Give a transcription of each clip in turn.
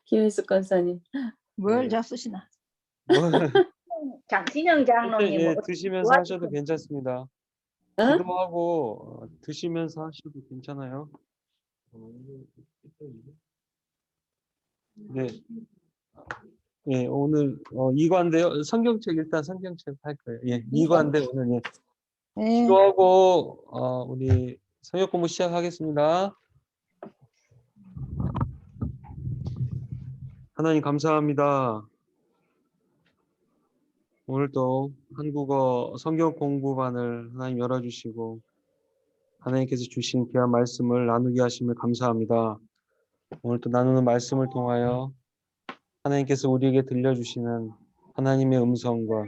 김일숙 권사님. 뭘 네. 잡수시나? 뭐 장신영 장로님 예, 뭐 드시면서 하셔도 괜찮습니다. 어? 기도하고 드시면서 하셔도 괜찮아요. 네. 예, 오늘 이관인데요. 성경책 일단 성경책 할 거예요. 예, 이관인데 오늘 예. 네. 기도하고 우리 성역 공부 시작하겠습니다. 하나님 감사합니다. 오늘 또 한국어 성경 공부반을 하나님 열어주시고 하나님께서 주신 귀한 말씀을 나누게 하심을 감사합니다. 오늘 또 나누는 말씀을 통하여 하나님께서 우리에게 들려주시는 하나님의 음성과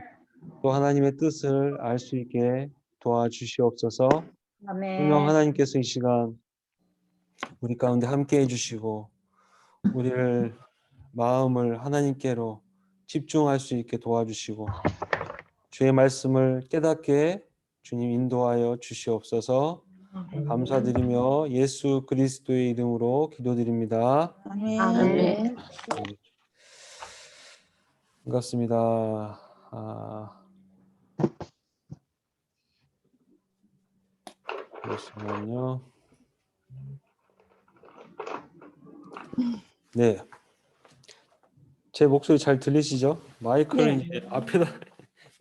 또 하나님의 뜻을 알 수 있게 도와주시옵소서. 분명 아멘. 하나님께서 이 시간 우리 가운데 함께 해주시고 우리를 마음을 하나님께로 집중할 수 있게 도와주시고 주의 말씀을 깨닫게 주님 인도하여 주시옵소서. 감사드리며 예수 그리스도의 이름으로 기도드립니다. 아멘. 아멘. 네. 반갑습니다. 잠시만요. 네. 제 목소리 잘 들리시죠? 마이크를 네. 이제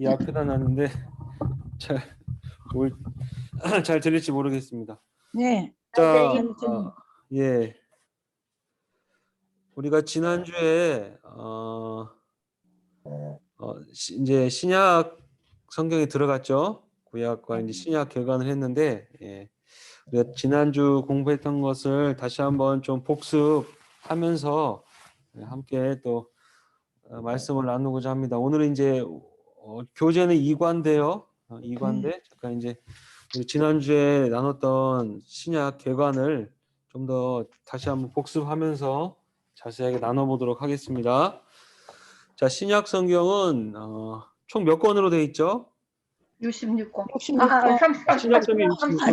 앞에다 놨는데 잘 들릴지 모르겠습니다. 네. 자, 잘 예. 우리가 지난주에 이제 신약 성경에 들어갔죠. 구약과 이제 신약 개관을 했는데 우리가 지난주 공부했던 것을 다시 한번 좀 복습하면서 함께 또 말씀을 나누고자 합니다. 오늘은 이제 교재는 2과인데요. 2과인데 잠깐 이제 우리 지난주에 나눴던 신약 개관을 좀 더 다시 한번 복습하면서 자세하게 나눠보도록 하겠습니다. 자, 신약 성경은 총 몇 권으로 되어 있죠? 66권. 66권. 신약 성경 66권으로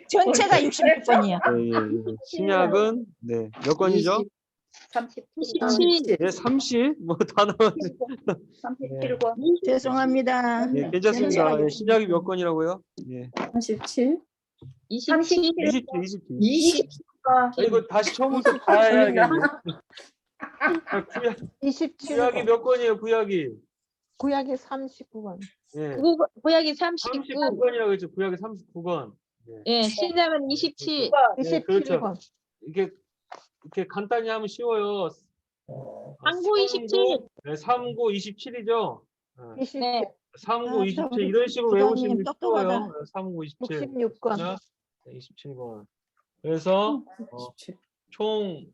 전체가 66권이요. 예. 신약은 네, 몇 권이죠? 37. 네, 30? 뭐 다 나왔지. 37권. 죄송합니다. 예, 괜찮습니다. 예, 신약이 몇 권이라고요? 예. 37. 27. 27. 이거 다시 처음부터 다 해야겠네. 구약이 몇 권이에요, 구약이? 구약이 39권. 예. 구약이 39. 39권이라고 했죠. 구약이 39권. 예, 신약은 27. 네, 그렇죠. 27권. 이렇게 간단히 하면 쉬워요. 상고 27. 네, 3고 27이죠. 네. 3고 아, 27 이런 식으로 외우시면 똑똑하다. 쉬워요. 3고 27. 66권. 27권. 그래서 총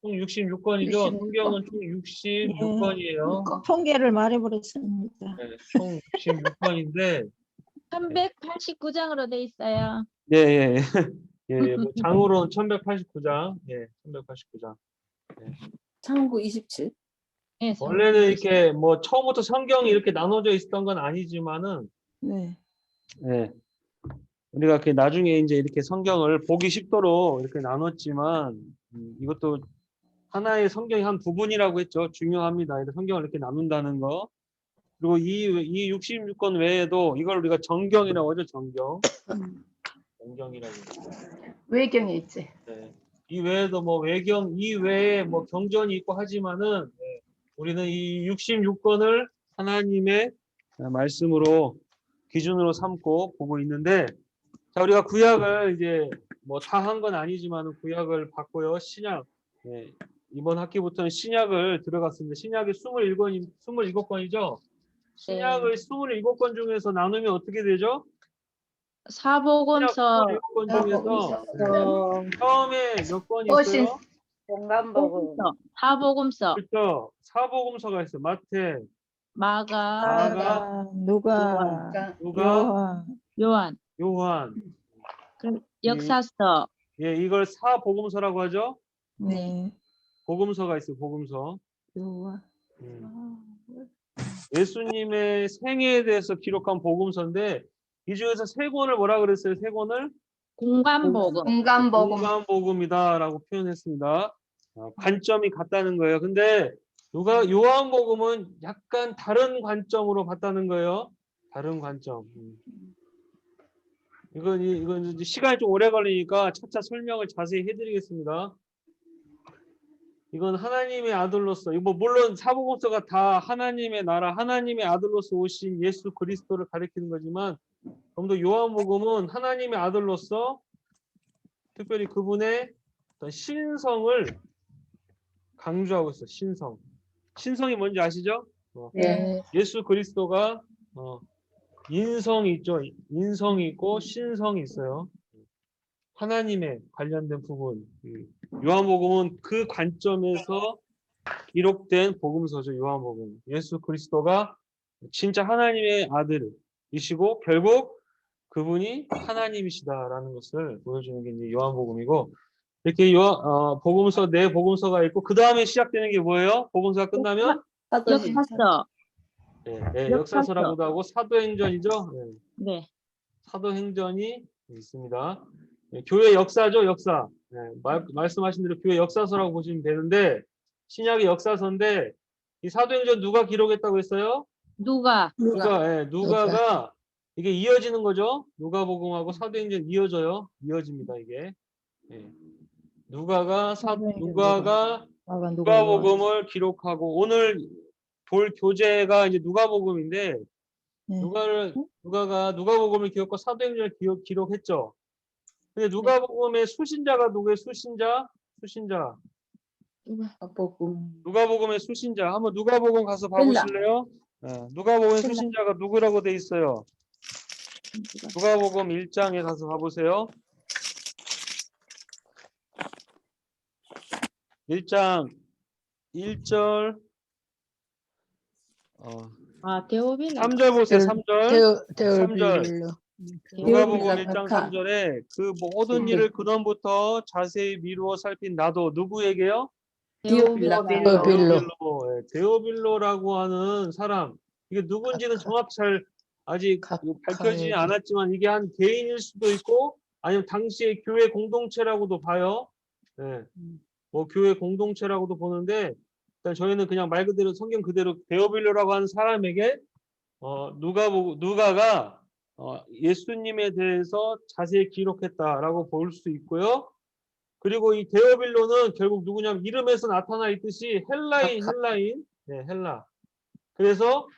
66권이죠. 성경은 총 66권이에요. 통계를 말해버렸습니다. 네, 총 66권인데 389장으로 돼 있어요. 예. 뭐 장으로는 1189장. 예, 1189장. 창구 27. 예, 원래는 이렇게 뭐 처음부터 성경이 이렇게 나눠져 있었던 건 아니지만은 네. 예. 우리가 그 나중에 이제 이렇게 성경을 보기 쉽도록 이렇게 나눴지만 이것도 하나의 성경의 한 부분이라고 했죠. 중요합니다. 성경을 이렇게 나눈다는 거. 그리고 이 66권 외에도 이걸 우리가 정경이라고 하죠. 정경이라고. 외경에 있지. 네. 이 외에도 뭐 외경 이외에 뭐 경전이 있고 하지만은 우리는 이 66권을 하나님의 말씀으로 기준으로 삼고 보고 있는데, 자, 우리가 구약을 이제 뭐 다 한 건 아니지만 구약을 봤고요. 신약 이번 학기부터는 신약을 들어갔습니다. 신약이 27권이죠. 신약을 27권 중에서 나누면 어떻게 되죠? 사복음서. 27권 중에서 처음에 몇 권이 있어요? 영감복음. 사복음서. 그렇죠. 사복음서가 있어요. 마태, 마가, 누가, 요한. 요한. 그럼 역사서. 예, 이걸 사복음서라고 하죠. 네. 복음서가 있어요. 복음서. 요한. 예수님의 생애에 대해서 기록한 복음서인데 이 중에서 세 권을 뭐라 그랬어요? 세 권을 공간복음. 공간복음. 공간복음이다라고 표현했습니다. 관점이 같다는 거예요. 근데 요한복음은 약간 다른 관점으로 봤다는 거예요. 다른 관점. 이건 이제 시간이 좀 오래 걸리니까 차차 설명을 자세히 해드리겠습니다. 이건 하나님의 아들로서, 이거 물론 사복음서가 다 하나님의 나라, 하나님의 아들로서 오신 예수 그리스도를 가리키는 거지만, 좀 더 요한복음은 하나님의 아들로서 특별히 그분의 어떤 신성을 강조하고 있어요. 신성. 신성이 뭔지 아시죠? 네. 예수 그리스도가 인성이 있죠. 인성이 있고 신성이 있어요. 하나님의 관련된 부분. 요한복음은 그 관점에서 기록된 복음서죠. 요한복음. 예수 그리스도가 진짜 하나님의 아들이시고 결국 그분이 하나님이시다라는 것을 보여주는 게 이제 요한복음이고, 이렇게 복음서 네 복음서가 있고 그 다음에 시작되는 게 뭐예요? 복음서가 끝나면 역사서. 네, 역사서라고도 하고 사도행전이죠. 네, 네. 사도행전이 있습니다. 네, 교회 역사죠, 역사. 네, 말씀하신 대로 교회 역사서라고 보시면 되는데, 신약의 역사서인데 이 사도행전 누가 기록했다고 했어요? 누가? 누가가 이게 이어지는 거죠. 누가복음하고 사도행전 이어져요. 이어집니다, 이게. 네. 누가가 누가복음을 기록하고, 오늘 볼 교재가 이제 누가복음인데, 네. 누가가 누가복음을 기록하고 사도행전을 기록했죠. 근데 누가복음의 수신자가 누구예요? 수신자. 누가복음. 누가복음의 수신자. 한번 누가복음 가서 봐보실래요? 네. 누가복음의 수신자가 누구라고 돼 있어요? 누가복음 1장에 가서 봐보세요. 1장 1절 데오빌로. 3절 보세요. 3절. 3절. 누가복음 데오빌라 1장 각하. 3절에 그 모든 일을 근원부터 자세히 미루어 살핀 나도 누구에게요? 디오빌라 데오빌로라고 하는 사람. 이게 누군지는 정확히 잘 아직 밝혀지지 않았지만 이게 한 개인일 수도 있고 아니면 당시의 교회 공동체라고도 봐요. 네. 뭐 교회 공동체라고도 보는데, 일단 저희는 그냥 말 그대로 성경 그대로 데오빌로라고 하는 사람에게 누가가 예수님에 대해서 자세히 기록했다라고 볼 수 있고요. 그리고 이 데오빌로는 결국 누구냐면 이름에서 나타나 있듯이 헬라인. 네, 헬라. 그래서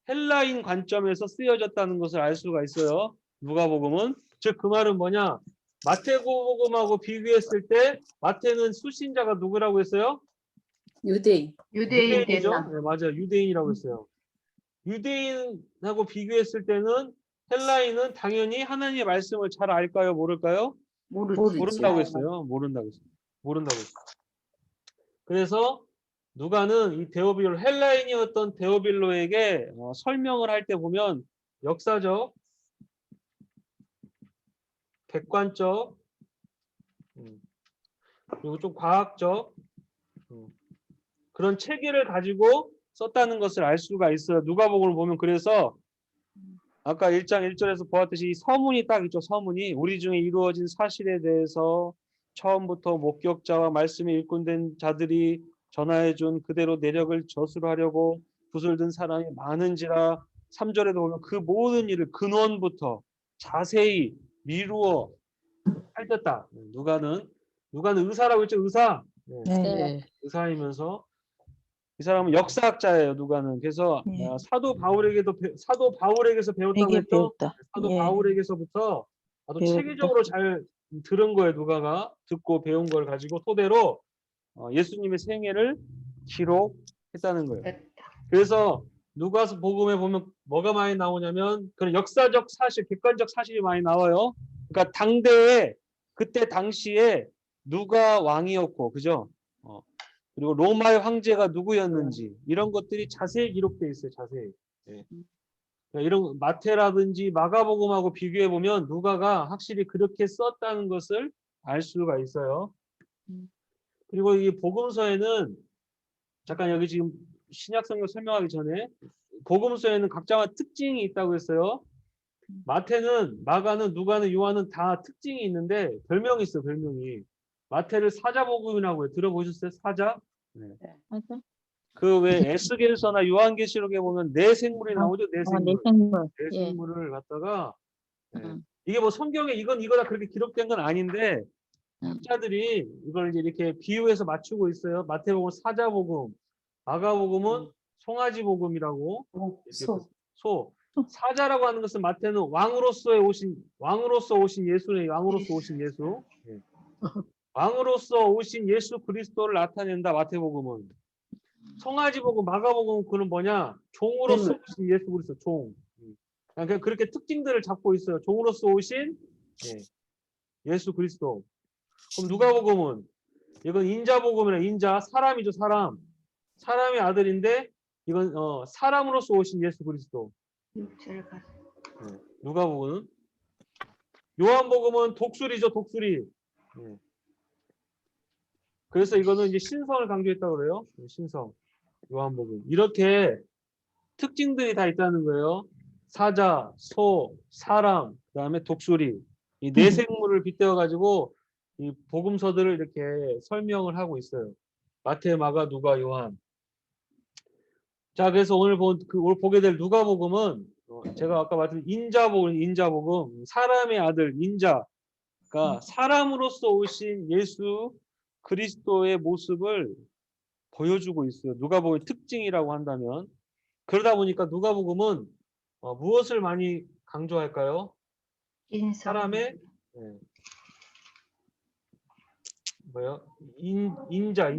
헬라인 관점에서 쓰여졌다는 것을 알 수가 있어요. 누가복음은. 즉 그 말은 뭐냐? 마태복음하고 비교했을 때 마태는 수신자가 누구라고 했어요? 유대인. 유대인이죠. 됐나? 네, 맞아요. 유대인이라고 했어요. 유대인하고 비교했을 때는 헬라인은 당연히 하나님의 말씀을 잘 알까요? 모를까요? 모른다고 했어요. 모른다고 했어요. 그래서 누가는 이 데오빌로, 헬라인이었던 데오빌로에게 설명을 할 때 보면 역사적, 객관적, 그리고 좀 과학적 그런 체계를 가지고 썼다는 것을 알 수가 있어요. 누가복음을 보면. 그래서 아까 1장 1절에서 보았듯이 이 서문이 딱 있죠. 서문이 우리 중에 이루어진 사실에 대해서 처음부터 목격자와 말씀에 일꾼된 자들이 전하해준 그대로 내력을 저술하려고 붓을 든 사람이 많은지라. 3절에도 보면 그 모든 일을 근원부터 자세히 미루어 살폈다. 누가는 의사라고 했죠. 의사. 네. 의사이면서 이 사람은 역사학자예요. 누가는. 그래서 사도 바울에게서 배웠다고 했죠. 배웠다. 사도 바울에게서부터 아주 배웠다. 체계적으로 잘 들은 거예요. 누가가 듣고 배운 걸 가지고 토대로 예수님의 생애를 기록했다는 거예요. 그래서 누가서 복음에 보면 뭐가 많이 나오냐면 그런 역사적 사실, 객관적 사실이 많이 나와요. 그러니까 그때 당시에 누가 왕이었고, 그죠? 그리고 로마의 황제가 누구였는지 이런 것들이 자세히 기록되어 있어요. 자세히. 네. 이런 마태라든지 마가복음하고 비교해 보면 누가가 확실히 그렇게 썼다는 것을 알 수가 있어요. 그리고 이 복음서에는 잠깐 여기 지금 신약성경 설명하기 전에 복음서에는 각자마다 특징이 있다고 했어요. 마태는, 마가는, 누가는, 요한은 다 특징이 있는데 별명이 있어, 별명이. 마태를 사자복음이라고 해요. 들어보셨어요? 사자? 맞아. 그 왜 에스겔서나 요한계시록에 보면 네 생물이 나오죠? 네 내 생물. 생물. 네 예. 생물을 갖다가 응. 이게 뭐 성경에 이거다 그렇게 기록된 건 아닌데 응. 학자들이 이걸 이제 이렇게 비유해서 맞추고 있어요. 마태복음 사자복음, 마가복음은 송아지복음이라고. 소. 사자라고 하는 것은 마태는 왕으로서 오신 예수네. 왕으로서 오신 예수. 예. 왕으로서 오신 예수 그리스도를 나타낸다. 마태복음은. 송아지복음, 마가복음은 그는 뭐냐? 종으로서 오신 예수 그리스도. 종. 그냥 그렇게 특징들을 잡고 있어요. 종으로서 오신 예수 그리스도. 그럼 누가복음은 이건 인자복음이라. 인자, 사람이죠. 사람. 사람의 아들인데 이건 사람으로서 오신 예수 그리스도. 누가복음은 요한복음은 독수리죠. 독수리. 그래서 이거는 이제 신성을 강조했다고 그래요. 신성. 요한복음. 이렇게 특징들이 다 있다는 거예요. 사자, 소, 사람, 그다음에 독수리. 이 네 생물을 빗대어 가지고 이 복음서들을 이렇게 설명을 하고 있어요. 마태, 마가, 누가, 요한. 자, 그래서 오늘 보게 될 누가복음은 제가 아까 말씀드린 인자복음, 사람의 아들 인자가 사람으로서 오신 예수 그리스도의 모습을 보여주고 있어요. 누가복음의 특징이라고 한다면. 그러다 보니까 누가복음은 무엇을 많이 강조할까요? 사람의 인자,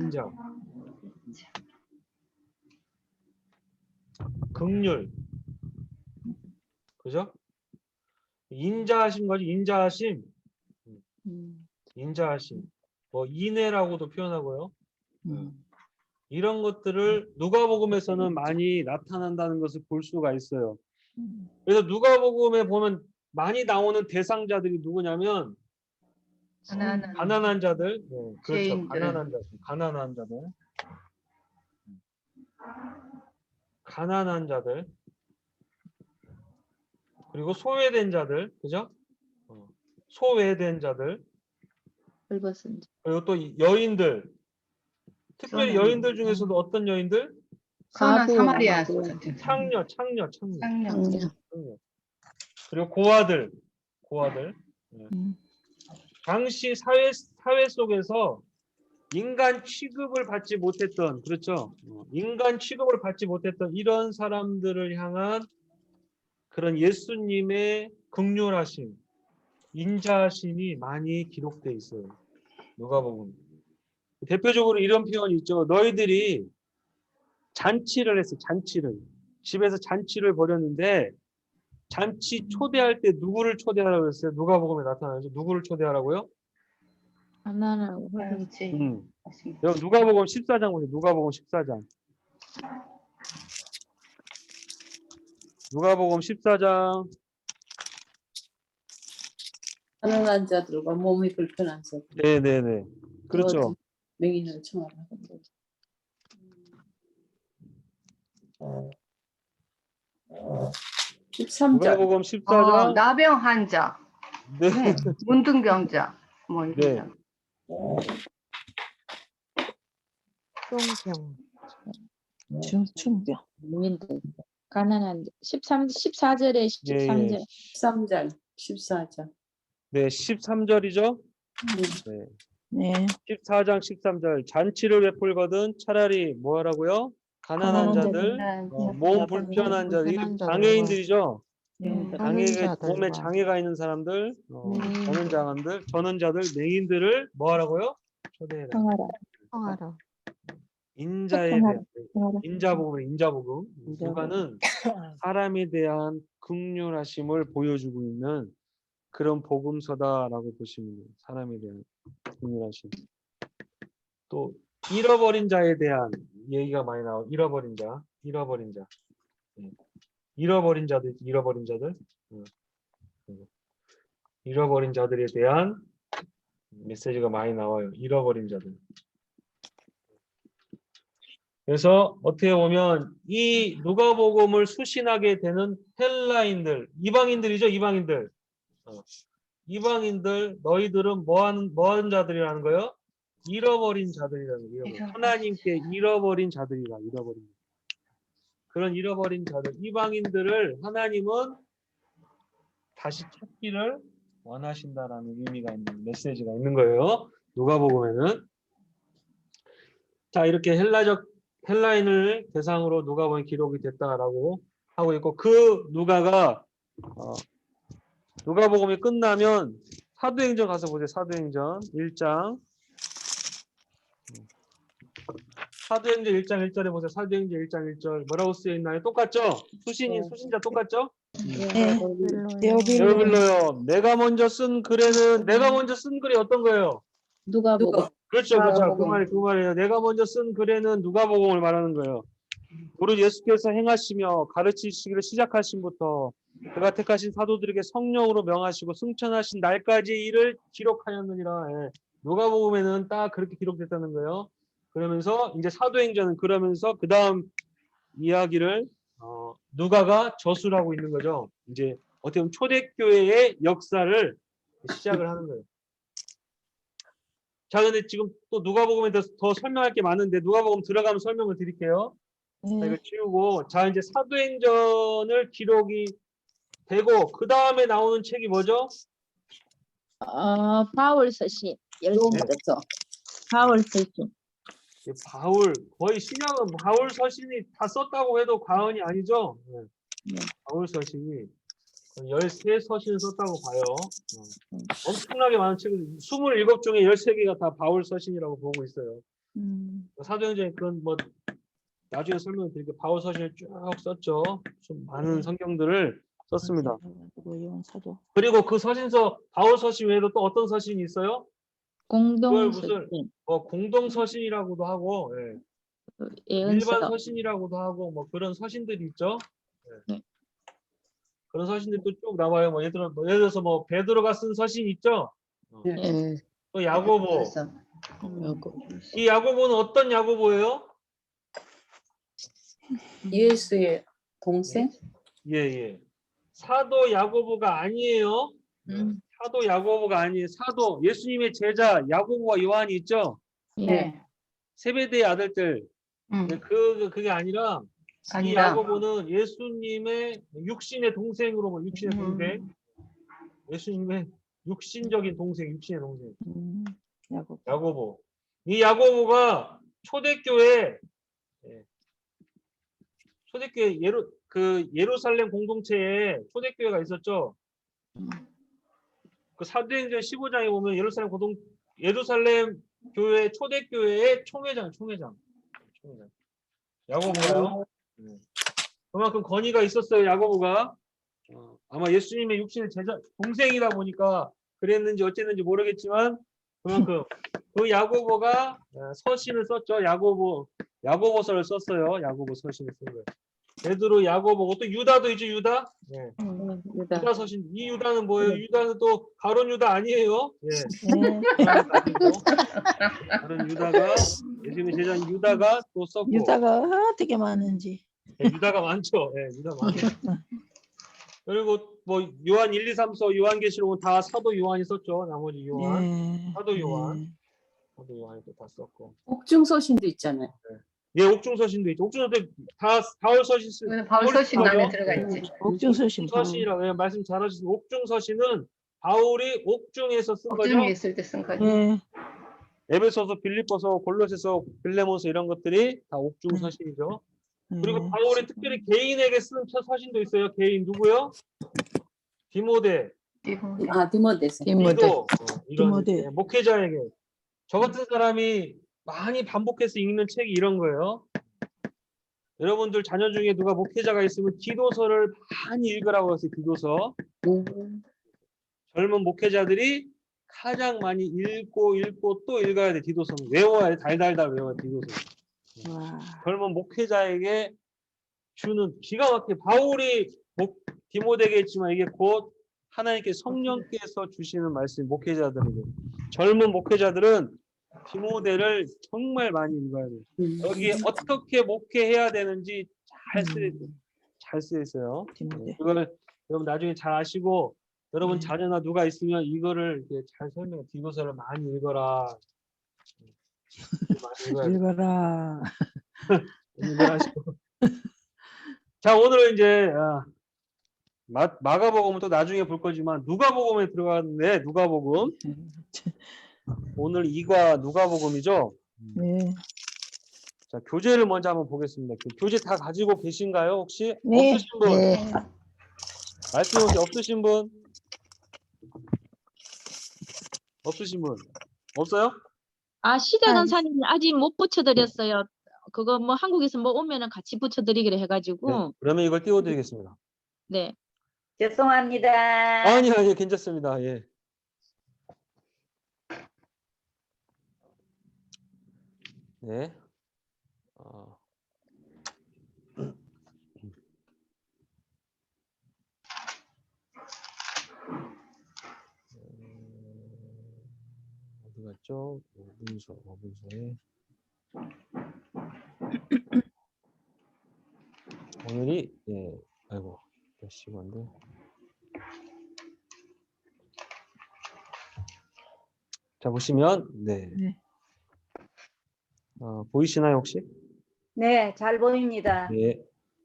긍휼, 그죠? 인자하심 거지. 인자하심. 뭐 인애라고도 표현하고요. 이런 것들을 누가복음에서는 많이 나타난다는 것을 볼 수가 있어요. 그래서 누가복음에 보면 많이 나오는 대상자들이 누구냐면 가난한 자들, 그렇죠. 죄인들. 가난한 자들, 그리고 소외된 자들, 그죠? 소외된 자들, 헐벗은 자. 그리고 또 여인들, 특별히 여인들 중에서도 어떤 여인들? 선한 가부, 사마리아 가부. 창녀. 창녀. 그리고 고아들. 당시 사회 속에서 인간 취급을 받지 못했던, 그렇죠? 인간 취급을 받지 못했던 이런 사람들을 향한 그런 예수님의 긍휼하심, 인자하심이 많이 기록돼 있어요. 누가복음. 대표적으로 이런 표현이 있죠. 너희들이 잔치를 했어. 집에서 잔치를 벌였는데 잔치 초대할 때 누구를 초대하라고 했어요? 누가복음에 나타나죠. 누구를 초대하라고요? 하나라고. 그렇지. 여러분 누가복음 14장 보세요. 누가복음 14장. 누가복음 14장. 가난한 자들과 몸이 불편한 자들. 네네네. 그렇죠. 맹인을 청하라. 13절. 누가복음 14장. 나병 환자, 네. 문둥병자, 뭐 이런. 네. 중병. 무인들. 가난한 14절에 13절. 13절, 14절. 네, 13절이죠. 네. 네. 14장 13절. 잔치를 베풀거든 차라리 뭐 하라고요? 가난한 자들, 몸 불편한 자들, 장애인들이죠. 몸에 장애가 있는 사람들, 전원자들, 맹인들을 뭐 하라고요? 초대해라. 청하라. 인자에 대한 인자복음. 누가는 사람에 대한 긍휼하심을 보여주고 있는 그런 복음서다라고 보시면 돼요. 사람에 대한 긍휼하심. 또 잃어버린 자에 대한 얘기가 많이 나와요. 잃어버린 자. 잃어버린 자들. 잃어버린 자들에 대한 메시지가 많이 나와요. 잃어버린 자들. 그래서 어떻게 보면 이 누가복음을 수신하게 되는 헬라인들, 이방인들이죠, 이방인들. 이방인들, 너희들은 뭐 하는 자들이라는 거예요? 잃어버린 자들이라는 거예요. 하나님께 잃어버린 자들이라, 잃어버린. 그런 잃어버린 자들, 이방인들을 하나님은 다시 찾기를 원하신다라는 의미가 있는 메시지가 있는 거예요. 누가복음에는. 자, 이렇게 헬라인을 대상으로 누가복음이 기록이 됐다라고 하고 있고, 그 누가가 누가복음이 끝나면 사도행전 가서 보세요. 사도행전 1장. 사도행전 1장 1절에 보세요. 사도행전 1장 1절 뭐라고 쓰여 있나요? 똑같죠? 수신자 똑같죠? 네. 데오빌로요. 내가 먼저 쓴 글이 어떤 거예요? 누가복음. 그렇죠. 그 누가복음. 말이에요. 내가 먼저 쓴 글에는 누가복음을 말하는 거예요. 우리 예수께서 행하시며 가르치시기를 시작하신부터 그가 택하신 사도들에게 성령으로 명하시고 승천하신 날까지 일을 기록하였느니라. 예. 누가복음에는 딱 그렇게 기록됐다는 거예요. 그러면서 이제 사도행전은 그러면서 그 다음 이야기를 누가가 저술 하고 있는 거죠. 이제 어떻게 보면 초대교회의 역사를 시작을 하는 거예요. 자, 근데 지금 또 누가복음에 대해서 더 설명할 게 많은데 누가복음 들어가면 설명을 드릴게요. 자, 이거 치우고, 자, 이제 사도행전을 기록이 되고 그 다음에 나오는 책이 뭐죠? 바울 서신. 로마서. 바울 서신. 바울, 거의 신약은 바울 서신이 다 썼다고 해도 과언이 아니죠. 네. 바울 서신이 13서신을 썼다고 봐요. 엄청나게 많은 책을 27 중에 13개가 다 바울 서신이라고 보고 있어요. 사도행전에 그런 뭐 나중에 설명을 드릴게요. 바울 서신을 쭉 썼죠. 좀 많은 성경들을 썼습니다. 그리고 그 서신서 바울 서신 외에도 또 어떤 서신이 있어요? 공동 무슨 서신. 공동 서신이라고도 하고, 예. 일반 예언서. 서신이라고도 하고 뭐 그런 서신들이 있죠. 예. 네. 그런 서신들도 쭉 나와요. 뭐 예를 들어서 뭐 베드로가 쓴 서신 있죠. 네. 또 야고보. 그래서 이 야고보는 어떤 야고보예요? 예수의 동생? 예. 사도 야고보가 아니에요. 사도 야고보가 아니에요. 사도 예수님의 제자 야고보와 요한이 있죠. 예. 세베대의 아들들. 그게 아니라 이 야고보는 예수님의 육신의 동생으로 육신의 동생. 예수님의 육신적인 동생, 육신의 동생. 야고보. 이 야고보가 초대교회 예루살렘 공동체에 초대교회가 있었죠. 그 사도행전 15장에 보면 예루살렘 교회 초대교회의 총회장. 야고보가요. 그만큼 권위가 있었어요. 야고보가. 아마 예수님의 육신의 제자 동생이다 보니까 그랬는지 어쨌는지 모르겠지만 그만큼 그 야고보가 서신을 썼죠. 야고보서를 썼어요. 야고보 서신을 쓴 거예요. 베드로, 야고보, 또 유다도 있죠. 유다. 네. 유다 서신. 이 유다는 뭐예요? 유다는 또 가론 유다 아니에요. 예. 가론 유다가 예수님의 제자인 유다가 또 썼고. 유다가 어떻게 많은지. 네, 유다가 많죠. 예, 유다 많죠. 그리고 뭐 요한 1, 2, 3, 4 요한계시록은 다 사도 요한이 썼죠. 나머지 요한, 사도 요한이 또 다 썼고. 옥중서신도 있잖아요. 예, 옥중서신도 있죠. 옥중서신도 다 바울 서신. 바울 서신 안에 들어가 있지. 옥중서신. 옥중서신이라고 예, 말씀 잘하셨습니다. 옥중서신은 바울이 옥중에서 쓴 거죠. 옥중에 있을 때 쓴 거죠. 에베소서, 빌립보서, 골로새서, 빌레몬서 이런 것들이 다 옥중서신이죠. 그리고 바울이 특별히 개인에게 쓴 서신도 있어요. 개인 누구요? 디모데. 디모데서. 디도. 이런 디모데. 목회자에게. 저 같은 사람이 많이 반복해서 읽는 책이 이런 거예요. 여러분들 자녀 중에 누가 목회자가 있으면 디도서를 많이 읽으라고 했어요. 디도서. 젊은 목회자들이 가장 많이 읽고 또 읽어야 돼. 디도서는 외워야 돼. 달달달 외워야 돼. 디도서. 젊은 목회자에게 주는 기가 막히게 바울이 디모데에게 했지만 이게 곧 하나님께 성령께서 주시는 말씀 목회자들에게 젊은 목회자들은 디모데를 정말 많이 읽어야 돼요. 여기에 어떻게 목회해야 되는지 잘 쓰여 있어요. 디모데. 이거를 여러분 나중에 잘 아시고 여러분 자녀나 누가 있으면 이거를 이렇게 잘 설명해. 디도서를 많이 읽어라. 많이 읽어야 돼요. 읽어라. 하시고. 자, 오늘은 이제 마가복음은 또 나중에 볼 거지만 누가복음에 들어갔는데 누가복음 오늘 2과 누가복음이죠. 네. 자, 교재를 먼저 한번 보겠습니다. 교재 다 가지고 계신가요? 혹시 네. 없으신 분? 네. 말씀 혹시 없으신 분? 없으신 분? 없어요? 아, 시대 전사님 아직 못 붙여드렸어요. 그거 뭐 한국에서 뭐 오면은 같이 붙여드리기로 네. 해가지고. 그러면 이걸 띄워드리겠습니다. 네. 죄송합니다. 아니요, 아니요, 괜찮습니다. 예. 네. 어디 갔죠? 문서에 오늘이 아이고 몇 시간인데. 자, 보시면 네. 보이시나요 혹시? 네, 잘 보입니다. 네.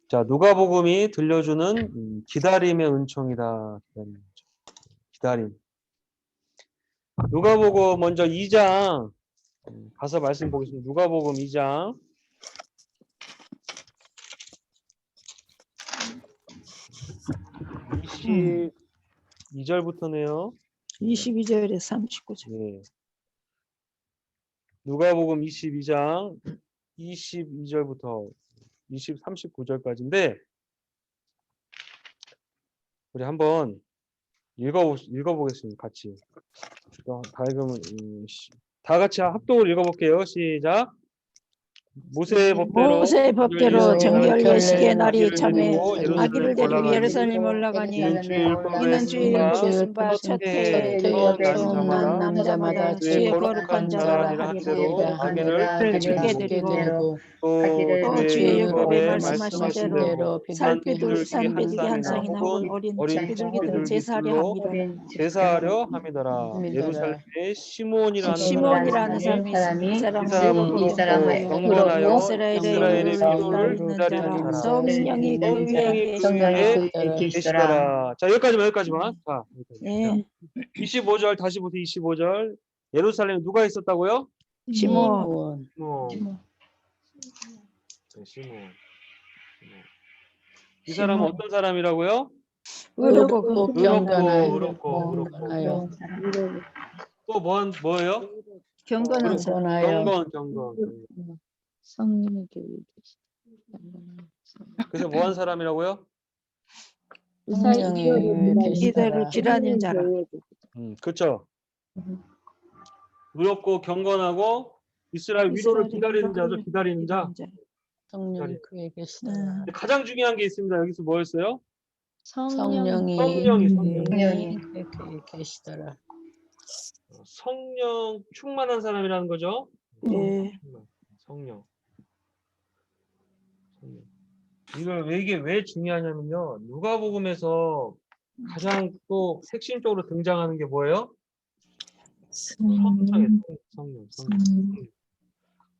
자, 누가복음이 들려주는 기다림의 은총이다. 기다림. 누가복음 먼저 2장 가서 말씀 보겠습니다. 누가복음 2장 22절부터네요. 22절에 39절. 네. 누가복음 22장 22절부터 39절까지인데 우리 한번 읽어보겠습니다. 같이. 다 같이 합동으로 읽어볼게요. 시작. 모세의 법대로 정결 예식의 날이 참에 예루살렘 아기를 데리고 올라가니 예루살렘 올라가니 이는 이는 주일 보신 바 첫해 처음 난 남자마다 주의 거룩한 자라 하리라 하기를 주께 드리고 또 주의 율법에 말씀하신 대로 살피둘 비둘기 한 쌍이나 혹은 어린 비둘기를 제사하려 함이더라. 예루살렘에 시몬이라는 사람이 있으니 이 이 사람은 경건하여 이스라엘의 기도를 기도를 기다리는 사람. 성령이 그 위에 성령이 계시더라. 그 위에 계시더라. 자, 여기까지만. 자, 예. 25절 다시 보세요. 25절. 예루살렘에 누가 있었다고요? 시몬. 시몬. 이 사람은 어떤 사람이라고요? 의롭고 의롭고. 또 뭐예요? 경건한 사람. 경건. 성령의 교회 그래서 뭐한 사람이라고요? 이대로 기다리는 자라. 그렇죠. 의롭고 경건하고 이스라엘 위로를 기다리는 자죠. 기다리는 자. 성령이 그에 계시더라. 가장 중요한 게 있습니다. 여기서 뭐였어요? 성령이 그에 계시더라. 성령 충만한 사람이라는 거죠. 예. 성령. 이게 왜 중요하냐면요. 누가복음에서 가장 또 핵심적으로 등장하는 게 뭐예요? 성령.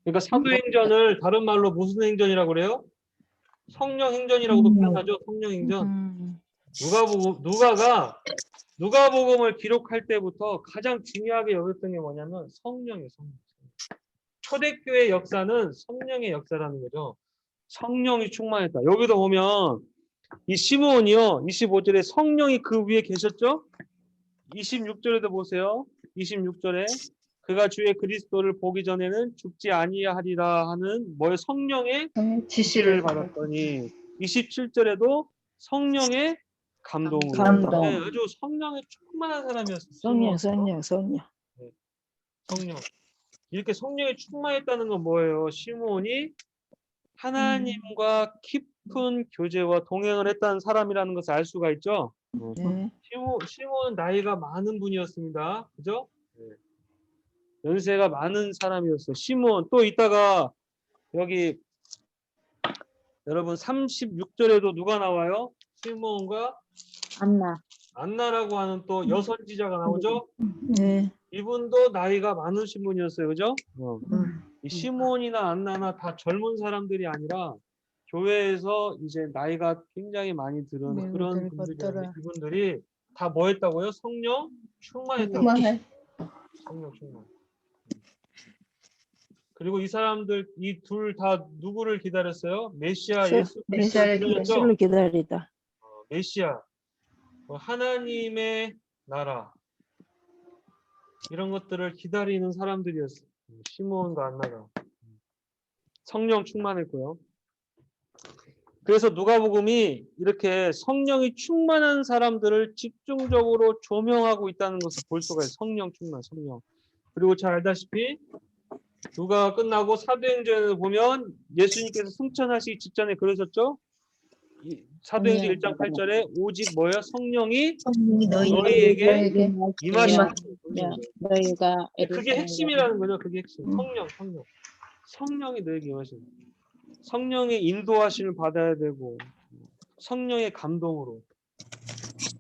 그러니까 사도행전을 다른 말로 무슨 행전이라고 그래요? 성령 행전이라고도 표현하죠. 성령 행전. 누가복음을 기록할 때부터 가장 중요하게 여겼던 게 뭐냐면 성령이에요. 초대교회 역사는 성령의 역사라는 거죠. 성령이 충만했다. 여기도 보면 이 시므온이요. 25절에 성령이 그 위에 계셨죠? 26절에도 보세요. 26절에 그가 주의 그리스도를 보기 전에는 죽지 아니하리라 하는 뭐의 성령의 지시를 받았더니 27절에도 성령의 감동으로. 네, 아주 성령에 충만한 사람이었어요. 성령. 이렇게 성령에 충만했다는 건 뭐예요? 시므온이 하나님과 깊은 교제와 동행을 했다는 사람이라는 것을 알 수가 있죠. 시므온은 나이가 많은 분이었습니다. 그죠? 연세가 많은 사람이었어요. 시몬. 또 이따가 여기 여러분 36절에도 누가 나와요? 시몬과 안나라고 하는 또 여선지자가 나오죠? 네. 이분도 나이가 많으신 분이었어요. 그죠? 이 시몬이나 안나나 다 젊은 사람들이 아니라 교회에서 이제 나이가 굉장히 많이 들은 매우 그런 늙었더라. 분들이었는데 이분들이 다 뭐 했다고요? 성령 충만했다고. 성령 충만. 그리고 이 사람들 이 둘 다 누구를 기다렸어요? 메시아 예수 메시아를 그리스도를 기다렸죠? 예수를 기다리다. 메시아, 하나님의 나라 이런 것들을 기다리는 사람들이었어요. 시몬과 안나가 성령 충만했고요. 그래서 누가복음이 이렇게 성령이 충만한 사람들을 집중적으로 조명하고 있다는 것을 볼 수가 있어요. 성령 충만, 성령. 그리고 잘 알다시피 누가 끝나고 사도행전을 보면 예수님께서 승천하시기 직전에 그러셨죠? 사도행전 1장 8절에 오직 뭐야? 성령이 너희에게 임하시는 너희가 그게 핵심이라는 거죠. 그게 핵심. 성령이 너희에게 임하시는 성령의 인도하심을 받아야 되고 성령의 감동으로.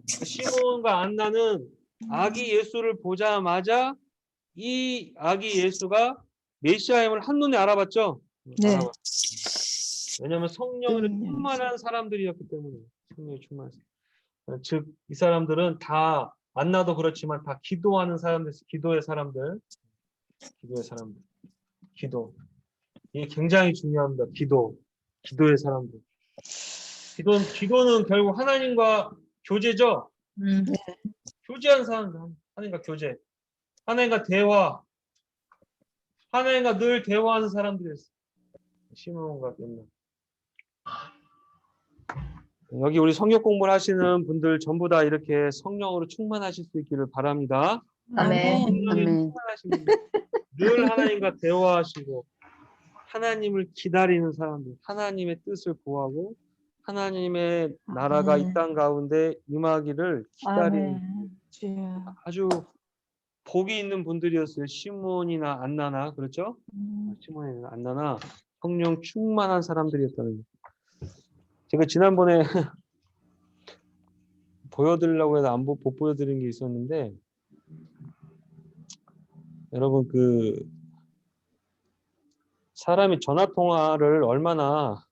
시몬과 안나는 아기 예수를 보자마자 이 아기 예수가 메시아임을 한눈에 알아봤죠. 네. 알아봤죠. 왜냐하면 성령으로 충만한 사람들이었기 때문에. 성령이 충만한 사람. 즉 이 사람들은 다 안나도 그렇지만 다 기도하는 사람들, 기도의 사람들. 기도. 이게 굉장히 중요합니다. 기도의 사람들. 기도는 결국 하나님과 교제죠. 교제하는 사람들, 하나님과 교제, 하나님과 대화, 하나님과 늘 대화하는 사람들이었어요. 시몬과 안나. 여기 우리 성경 공부를 하시는 분들 전부 다 이렇게 성령으로 충만하실 수 있기를 바랍니다. 아멘. 성령이 충만하신 분들, 늘 하나님과 대화하시고 하나님을 기다리는 사람들, 하나님의 뜻을 구하고 하나님의 나라가 이 땅 가운데 임하기를 기다리는 아주 복이 있는 분들이었어요. 시몬이나 안나나 그렇죠? 시몬이나 안나나 성령 충만한 사람들이었다는 거예요. 제가 지난번에 보여드리려고 해서 못 보여드린 게 있었는데 여러분 그 사람이 전화 통화를 얼마나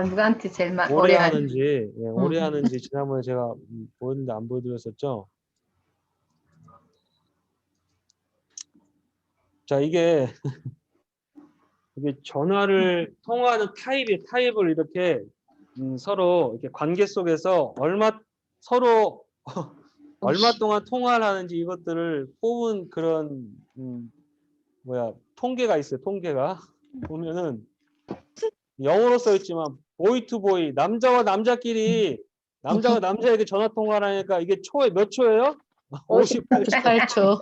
누구한테 제일 오래 하는지 오래 하는지 지난번에 제가 보였는데 안 보여드렸었죠. 자 이게 통화하는 타입을 이렇게 서로 이렇게 관계 속에서 서로 얼마 동안 통화를 하는지 이것들을 뽑은 그런 통계가 있어요. 통계가 보면은 영어로 써 있지만 보이 투 보이 남자와 남자끼리 남자가 남자에게 전화 통화를 하니까 이게 몇 초예요? 58초.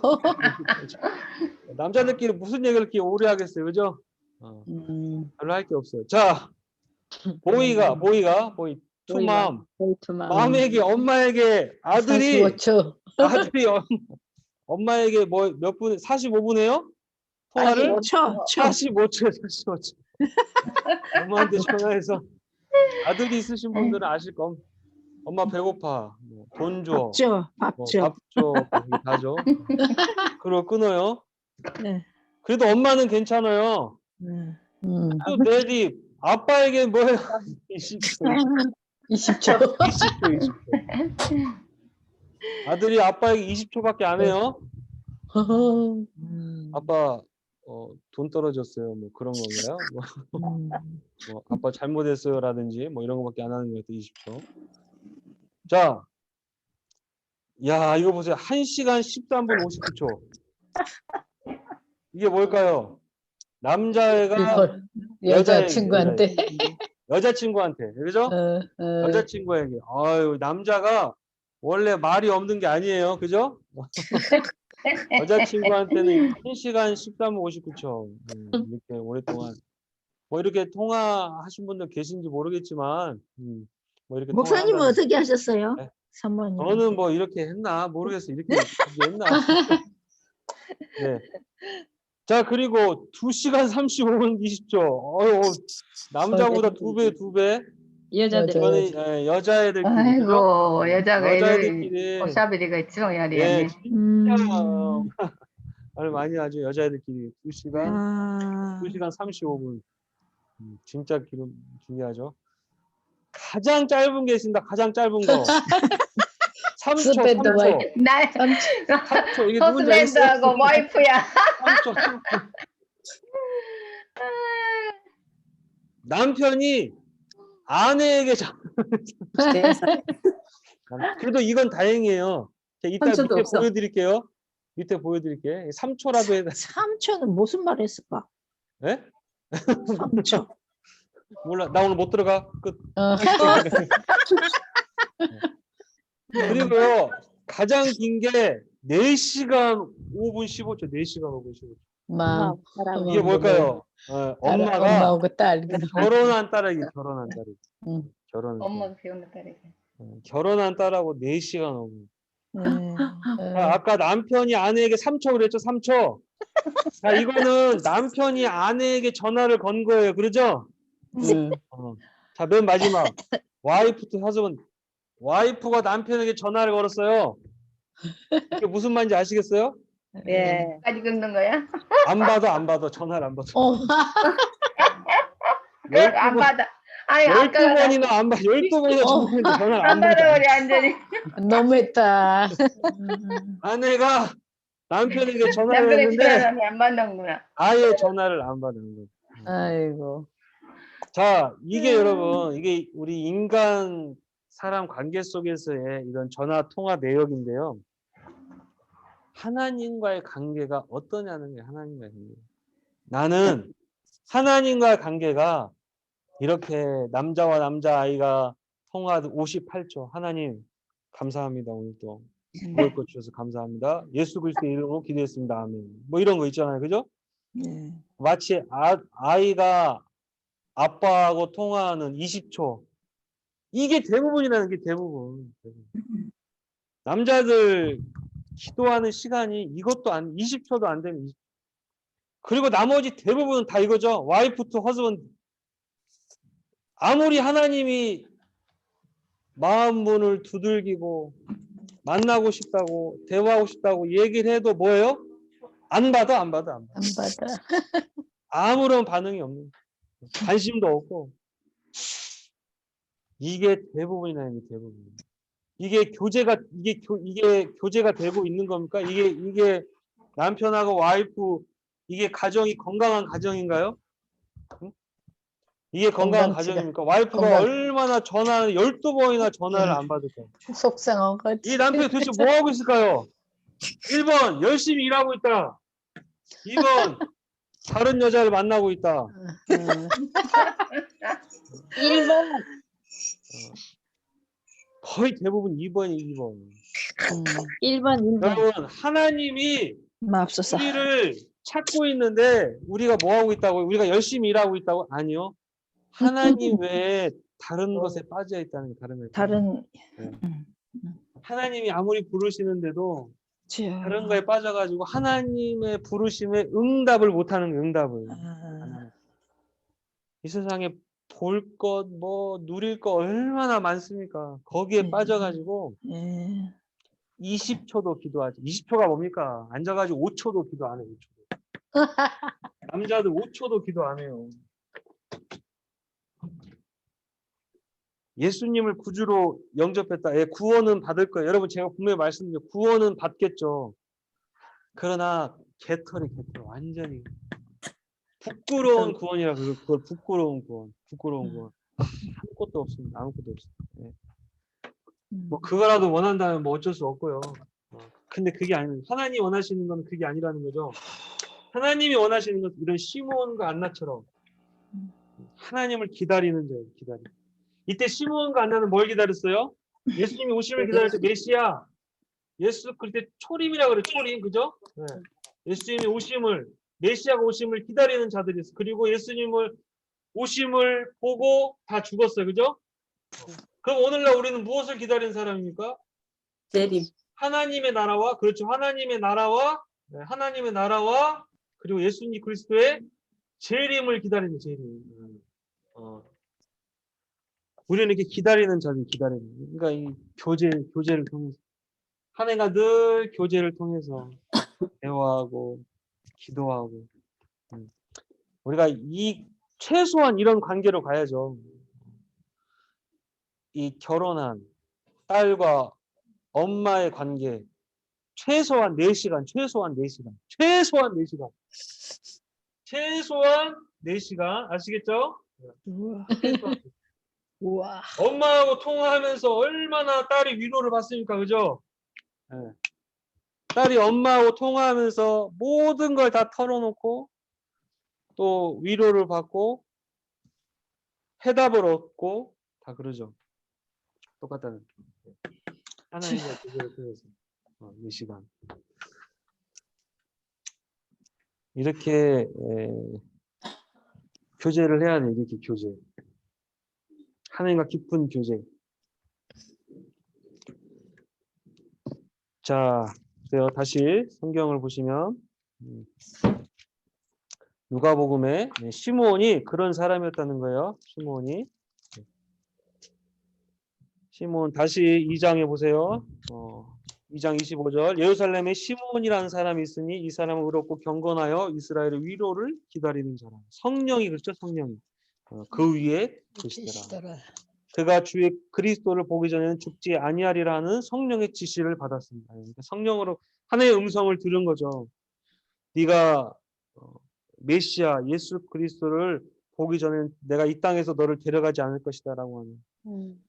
남자들끼리 무슨 얘기를 이렇게 오래 하겠어요, 그죠? 별로 할 게 없어요. 자, 보이 투맘 마음에게 엄마에게 아들이 45초. 엄마에게 몇 분 45분에요? 통화를 45초. 엄마한테 전화해서 아들이 있으신 분들은 아실 겁니다. 엄마 배고파. 돈 줘. 밥 줘. 다 줘. 그러고 끊어요. 네. 그래도 엄마는 괜찮아요. 또 내디 아빠에게 뭐예요? 20초. 아들이 아빠에게 20초밖에 안 해요. 아빠 돈 떨어졌어요. 뭐 그런 건가요? 뭐 아빠 잘못했어요라든지 뭐 이런 거밖에 안 하는 것 같아요. 20초. 자, 야 이거 보세요. 1시간 13분 59초. 이게 뭘까요? 남자애가 여자친구한테. 여자친구한테 그죠? 여자친구에게. 아유 남자가 원래 말이 없는 게 아니에요. 그죠? 여자친구한테는 1시간 13분 59초. 이렇게 오랫동안 뭐 이렇게 통화하신 분들 계신지 모르겠지만 뭐 이렇게 목사님은 통화한다는- 어떻게 하셨어요? 네? 사모님. 저는 뭐 이렇게 했나 모르겠어. 이렇게 했나. 네. 자, 그리고 2시간 35분 20초. 남자보다 2배. 여자들. 이거는 여자애들끼리. 그죠? 아이고, 여자가 애들 여자애들끼리. 오샤베리가 있죠, 예, 야리야리. 말을 많이 하죠. 여자애들끼리 2시간 아, 2시간 35분. 진짜 중요하죠. 가장 짧은 게 있습니다. 가장 짧은 거. 3초, 스페드 3초. 나 3초. 이게 누군지 알겠어요? 허스밴드하고 와이프야. 3초. 남편이 아내에게 그래도 이건 다행이에요. 자, 이따 밑에 3초도 없어. 보여드릴게요. 밑에 보여드릴게요. 3초라도 해야 3초는 무슨 말 했을까? 예? 3초. 몰라. 나 오늘 못 들어가. 끝. 그리고요. 가장 긴 게 4시간 5분 15초. 4시간 5분 15초. 마. 이게 뭘까요? 엄마가 엄마하고 딸. 결혼한 딸에게 결혼한 딸에게. 응. 결혼한 딸. 엄마 배우는 딸에게. 결혼한 딸하고 4시간 5분. 네. 아까 남편이 아내에게 3초 그랬죠? 3초. 자, 이거는 남편이 아내에게 전화를 건 거예요. 그러죠? 응. 자, 맨 마지막. 와이프 투 허즈밴드. 와이프가 남편에게 전화를 걸었어요. 이게 무슨 말인지 아시겠어요? 예. 까지 긁는 거야? 안 받아. 전화를 안 받아. 안 받아. 아니, 아까 12번이나 안 받아. 12번이나 전화를 안 안 받아. 받아버려, 완전히. 너무했다. 아내가 남편에게 전화를 남편의 했는데 전화를 안 받는구나. 아예 전화를 안 받는 거예요. 아이고. 자, 이게 여러분, 이게 우리 인간 사람 관계 속에서의 이런 전화 통화 내역인데요. 하나님과의 관계가 어떠냐는 게 하나님과의 관계. 나는 하나님과의 관계가 이렇게 남자와 남자 아이가 통화도 58초. 하나님 감사합니다. 오늘 또 먹을 것 주셔서 감사합니다. 예수 그리스도의 이름으로 기도했습니다. 아멘. 뭐 이런 거 있잖아요. 그죠? 네. 마치 아이가 아빠하고 통화하는 20초. 이게 대부분이라는 게 대부분. 남자들 기도하는 시간이 이것도 20초도 안 되면 그리고 나머지 대부분은 다 이거죠. 와이프 투 허즈밴드. 아무리 하나님이 마음문을 두들기고 만나고 싶다고 대화하고 싶다고 얘기를 해도 뭐예요? 안 받아. 안 받아. 아무런 반응이 없는 관심도 없고 이게 대부분이나 대부분. 이게 교제가 되고 있는 겁니까? 이게 남편하고 와이프 이게 가정이 건강한 가정인가요? 응? 이게 건강한 가정입니까? 와이프가 얼마나 12번이나 전화를 안 받을까요? 속상한 거지. 이 남편이 도대체 뭐 하고 있을까요? 1번 열심히 일하고 있다. 2번 다른 여자를 만나고 있다. 1번. 거의 대부분 2번. 1번. 여러분 하나님이 맙소사. 우리를 찾고 있는데 우리가 뭐 하고 있다고? 우리가 열심히 일하고 있다고? 아니요. 하나님 외에 다른 것에 빠져 있다는 게 다른 거예요. 하나님이 아무리 부르시는데도 다른 거에 빠져가지고 하나님의 부르심에 응답을 못하는 거예요. 응답을. 이 세상에 볼 것, 뭐 누릴 거 얼마나 많습니까? 거기에 빠져가지고 20초도 기도하지. 20초가 뭡니까? 앉아가지고 5초도 기도 안 해요. 5초도. 남자들 5초도 기도 안 해요. 예수님을 구주로 영접했다. 예, 구원은 받을 거예요. 여러분 제가 분명히 말씀드려요. 구원은 받겠죠. 그러나 개털이 완전히 부끄러운 구원이라 그걸 부끄러운 구원. 아무것도 없습니다. 아무것도 없습니다. 예. 뭐 그거라도 원한다면 뭐 어쩔 수 없고요. 근데 그게 아니에요. 하나님이 원하시는 건 그게 아니라는 거죠. 하나님이 원하시는 건 이런 시므온과 안나처럼 하나님을 기다리는 자예요. 이때 시므온과 안나는 뭘 기다렸어요? 예수님이 오심을 기다렸죠. 메시아. 예수 그때 초림이라 그래. 초림. 그죠? 네. 예수님이 오심을 메시아가 오심을 기다리는 자들이 있어요. 그리고 예수님을 오심을 보고 다 죽었어요. 그죠? 그럼 오늘날 우리는 무엇을 기다리는 사람입니까? 재림. 하나님의 나라와 그렇죠. 하나님의 나라와 하나님의 나라와 그리고 예수님 그리스도의 재림을 기다리는 재림. 우리는 이렇게 기다리는 자들 기다리는. 그러니까 이 교제를 통해서 한 해가 늘 교제를 통해서 대화하고 기도하고 우리가 이 최소한 이런 관계로 가야죠. 이 결혼한 딸과 엄마의 관계 최소한 4시간, 최소한 4시간, 최소한 4시간, 최소한 4시간 아시겠죠? 우와. 최소한. 우와. 엄마하고 통화하면서 얼마나 딸이 위로를 받습니까? 그죠? 네. 딸이 엄마하고 통화하면서 모든 걸 다 털어놓고 또 위로를 받고 해답을 얻고 다 그러죠. 똑같다는. 하나님과 교제를 통해서 4시간. 이렇게 교제를 해야 돼. 이렇게 교제. 하나님과 깊은 교제. 자, 그래요. 다시 성경을 보시면 누가복음에 시므온이 그런 사람이었다는 거예요. 시므온 다시 2장에 보세요. 2장 25절 예루살렘에 시므온이라는 사람이 있으니 이 사람은 의롭고 경건하여 이스라엘의 위로를 기다리는 사람. 성령이 그렇죠. 성령이 그 위에 계시더라. 그가 주의 그리스도를 보기 전에는 죽지 아니하리라는 성령의 지시를 받았습니다. 그러니까 성령으로 하나님의 음성을 들은 거죠. 네가 메시아 예수 그리스도를 보기 전에 내가 이 땅에서 너를 데려가지 않을 것이다라고 하는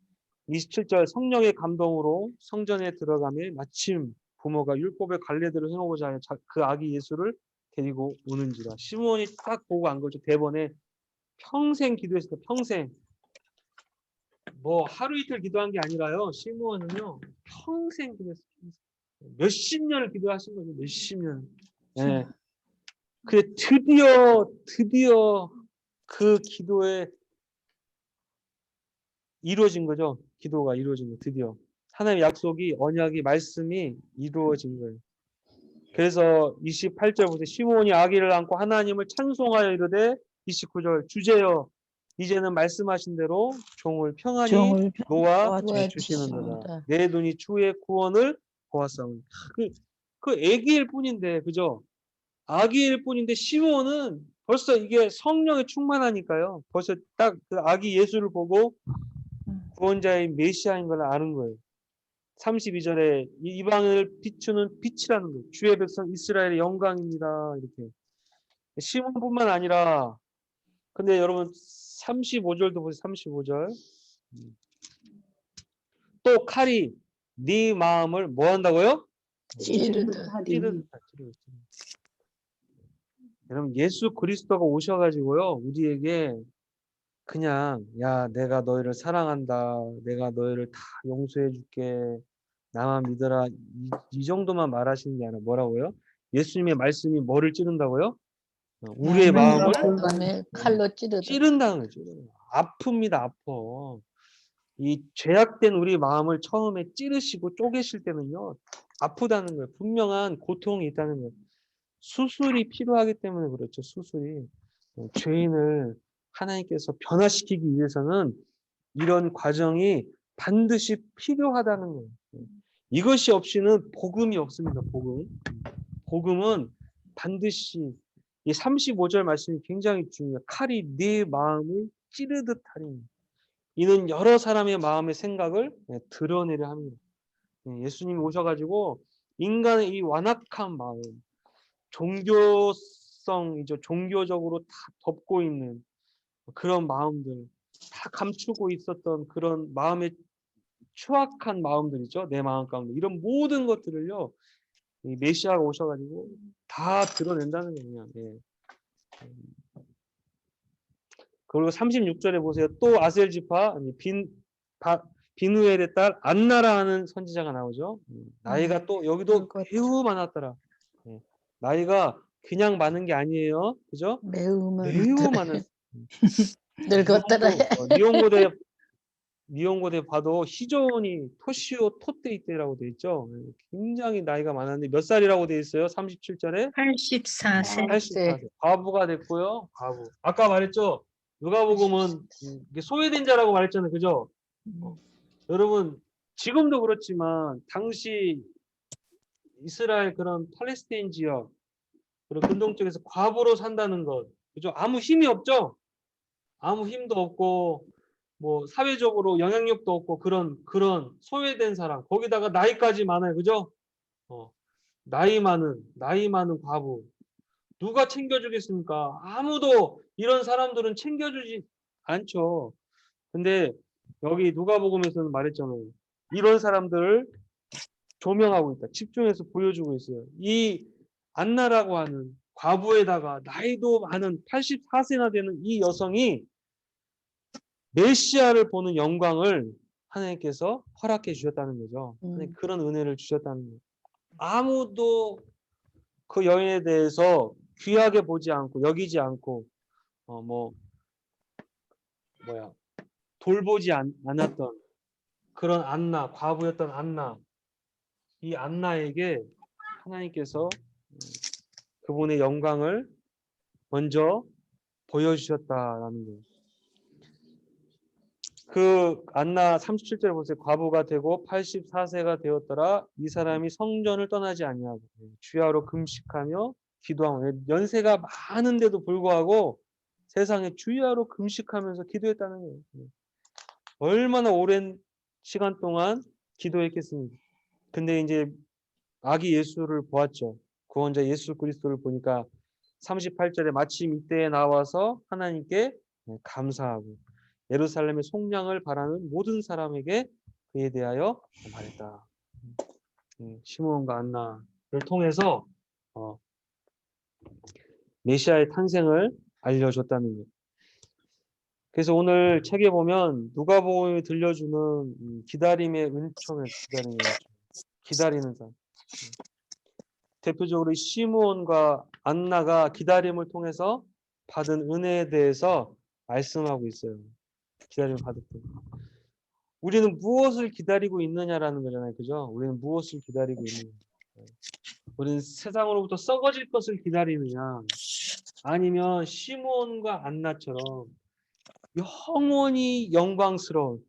27절 성령의 감동으로 성전에 들어가며 마침 부모가 율법의 관례대로 행하고자 하여 그 아기 예수를 데리고 오는지라. 시므온이 딱 보고 안 거죠. 대번에 평생 기도했어요. 평생. 뭐 하루 이틀 기도한 게 아니라요. 시므온은요. 평생 기도했어요. 몇십 년을 기도하신 거죠. 몇십 년. 네. 그래 드디어 그 기도에 이루어진 거죠. 기도가 이루어진 거 드디어. 하나님의 약속이 언약이 말씀이 이루어진 거예요. 그래서 28절 보세요. 시므온이 아기를 안고 하나님을 찬송하여 이르되 29절 주제여 이제는 말씀하신 대로 종을 평안히 놓아 주시는도다. 내 눈이 주의 구원을 보았사오니. 그 아기일 뿐인데 그죠? 아기일 뿐인데 시므온은 벌써 이게 성령에 충만하니까요. 벌써 딱 그 아기 예수를 보고 구원자인 메시아인 걸 아는 거예요. 32절에 이방을 비추는 빛이라는 거예요. 주의 백성 이스라엘의 영광입니다. 이렇게. 시므온뿐만 아니라 근데 여러분 35절도 보세요. 35절. 또 칼이 네 마음을 뭐 한다고요? 찌르다. 여러분 예수 그리스도가 오셔가지고요. 우리에게 그냥 야 내가 너희를 사랑한다. 내가 너희를 다 용서해 줄게. 나만 믿어라. 이 정도만 말하시는 게 아니라 뭐라고요? 예수님의 말씀이 뭐를 찌른다고요? 우리의 마음을 칼로 찌른다는 거죠. 아픕니다. 아파. 이 죄악된 우리 마음을 처음에 찌르시고 쪼개실 때는요. 아프다는 거예요. 분명한 고통이 있다는 거예요. 수술이 필요하기 때문에 그렇죠. 수술이. 죄인을 하나님께서 변화시키기 위해서는 이런 과정이 반드시 필요하다는 거예요. 이것이 없이는 복음이 없습니다. 복음은 반드시 이 35절 말씀이 굉장히 중요해요. 칼이 네 마음을 찌르듯 하리니. 이는 여러 사람의 마음의 생각을 드러내려 합니다. 예수님이 오셔가지고 인간의 이 완악한 마음, 종교성이죠. 종교적으로 다 덮고 있는 그런 마음들, 다 감추고 있었던 그런 마음의 추악한 마음들이죠. 내 마음 가운데. 이런 모든 것들을요. 이 메시아가 오셔가지고 다 드러낸다는 거예요. 예. 그리고 36절에 보세요. 또 아셀지파 비누엘의 딸 안나라 하는 선지자가 나오죠. 나이가 또 여기도 매우 많았더라. 예. 나이가 그냥 많은 게 아니에요. 그죠? 매우 많은. 늙었더라. 니온고대 봐도 히조온이 토시오 토테이테라고 돼 있죠. 굉장히 나이가 많았는데 몇 살이라고 돼 있어요? 37절에 84세. 84세. 과부가 됐고요. 과부. 아까 말했죠. 누가복음은 이게 소외된 자라고 말했잖아요. 그죠? 여러분 지금도 그렇지만 당시 이스라엘 그런 팔레스타인 지역 그런 근동 쪽에서 과부로 산다는 것, 그죠? 아무 힘이 없죠. 아무 힘도 없고 뭐 사회적으로 영향력도 없고 그런 소외된 사람. 거기다가 나이까지 많아요. 그죠? 나이 많은 과부. 누가 챙겨주겠습니까? 아무도 이런 사람들은 챙겨주지 않죠. 근데 여기 누가복음에서는 말했잖아요. 이런 사람들을 조명하고 있다. 집중해서 보여주고 있어요. 이 안나라고 하는 과부에다가 나이도 많은 84세나 되는 이 여성이 메시아를 보는 영광을 하나님께서 허락해 주셨다는 거죠. 하나님 그런 은혜를 주셨다는 거예요. 아무도 그 여인에 대해서 귀하게 보지 않고 여기지 않고 돌보지 않았던 그런 안나, 과부였던 안나, 이 안나에게 하나님께서 그분의 영광을 먼저 보여주셨다라는 거예요. 그 안나 37절에 보세요. 과부가 되고 84세가 되었더라. 이 사람이 성전을 떠나지 아니하고 주야로 금식하며 기도하고, 연세가 많은데도 불구하고 세상에 주야로 금식하면서 기도했다는 거예요. 얼마나 오랜 시간 동안 기도했겠습니까? 근데 이제 아기 예수를 보았죠. 구원자 예수 그리스도를 보니까 38절에 마침 이때에 나와서 하나님께 감사하고 예루살렘의 속량을 바라는 모든 사람에게 그에 대하여 말했다. 시므온과 안나를 통해서 메시아의 탄생을 알려줬다는 거예요. 그래서 오늘 책에 보면 누가복음이 들려주는 기다림의 은총을 기다리는 사람. 대표적으로 시므온과 안나가 기다림을 통해서 받은 은혜에 대해서 말씀하고 있어요. 기다림을 받았던. 우리는 무엇을 기다리고 있느냐라는 거잖아요. 그죠? 우리는 무엇을 기다리고 있느냐. 우리는 세상으로부터 썩어질 것을 기다리느냐, 아니면 시므온과 안나처럼 영원히 영광스러운,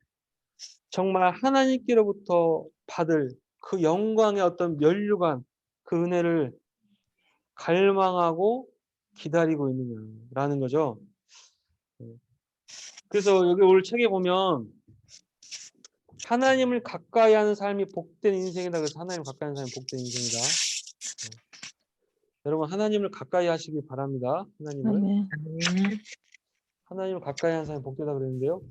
정말 하나님께로부터 받을 그 영광의 어떤 면류관, 그 은혜를 갈망하고 기다리고 있느냐라는 거죠. 그래서 여기 오늘 책에 보면 하나님을 가까이 하는 삶이 복된 인생이다. 그래서 하나님을 가까이 하는 삶이 복된 인생이다. 여러분 하나님을 가까이 하시기 바랍니다. 하나님을 가까이 하는 삶이 복되다 그랬는데요.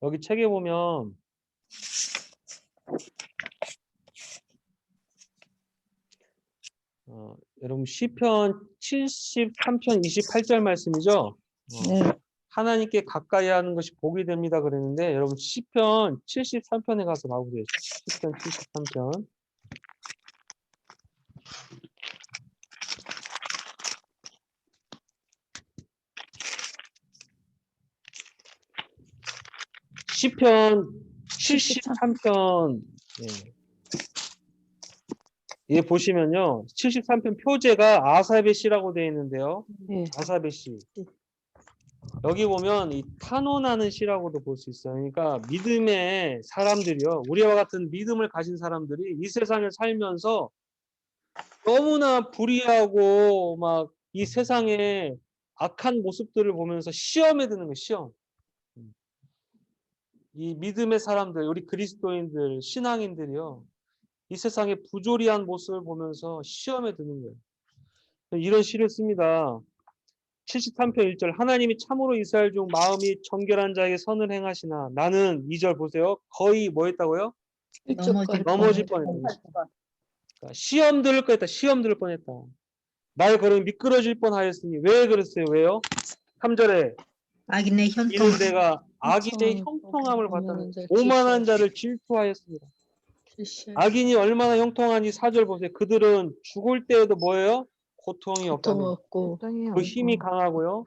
여기 책에 보면 여러분 시편 73편 28절 말씀이죠. 하나님께 가까이 하는 것이 복이 됩니다 그랬는데, 여러분 시편 73편에 가서 봐보세요. 시편 73편. 시편 73편 예, 보시면요. 73편 표제가 아삽의 시라고 되어 있는데요. 아삽의 시. 여기 보면 이 탄원하는 시라고도 볼 수 있어요. 그러니까 믿음의 사람들이요. 우리와 같은 믿음을 가진 사람들이 이 세상을 살면서 너무나 불의하고 막 이 세상의 악한 모습들을 보면서 시험에 드는 거예요. 시험. 이 믿음의 사람들, 우리 그리스도인들, 신앙인들이요. 이 세상의 부조리한 모습을 보면서 시험에 드는 거예요. 이런 시를 씁니다. 73편 1절. 하나님이 참으로 이스라엘 중 마음이 정결한 자에게 선을 행하시나 나는 2절 보세요. 거의 뭐 했다고요? 넘어질 뻔했다. 그러니까 시험 들을 뻔했다. 시험 들을 뻔했다. 나의 걸음이 미끄러질 뻔하였으니. 왜 그랬어요? 왜요? 3절에 악인의 형통. 이는 내가 악인의 형통함을 봤다는 오만한 자를 질투하였습니다. 악인이 얼마나 형통한지 4절 보세요. 그들은 죽을 때에도 뭐예요? 고통이 없고 그 힘이 강하고요.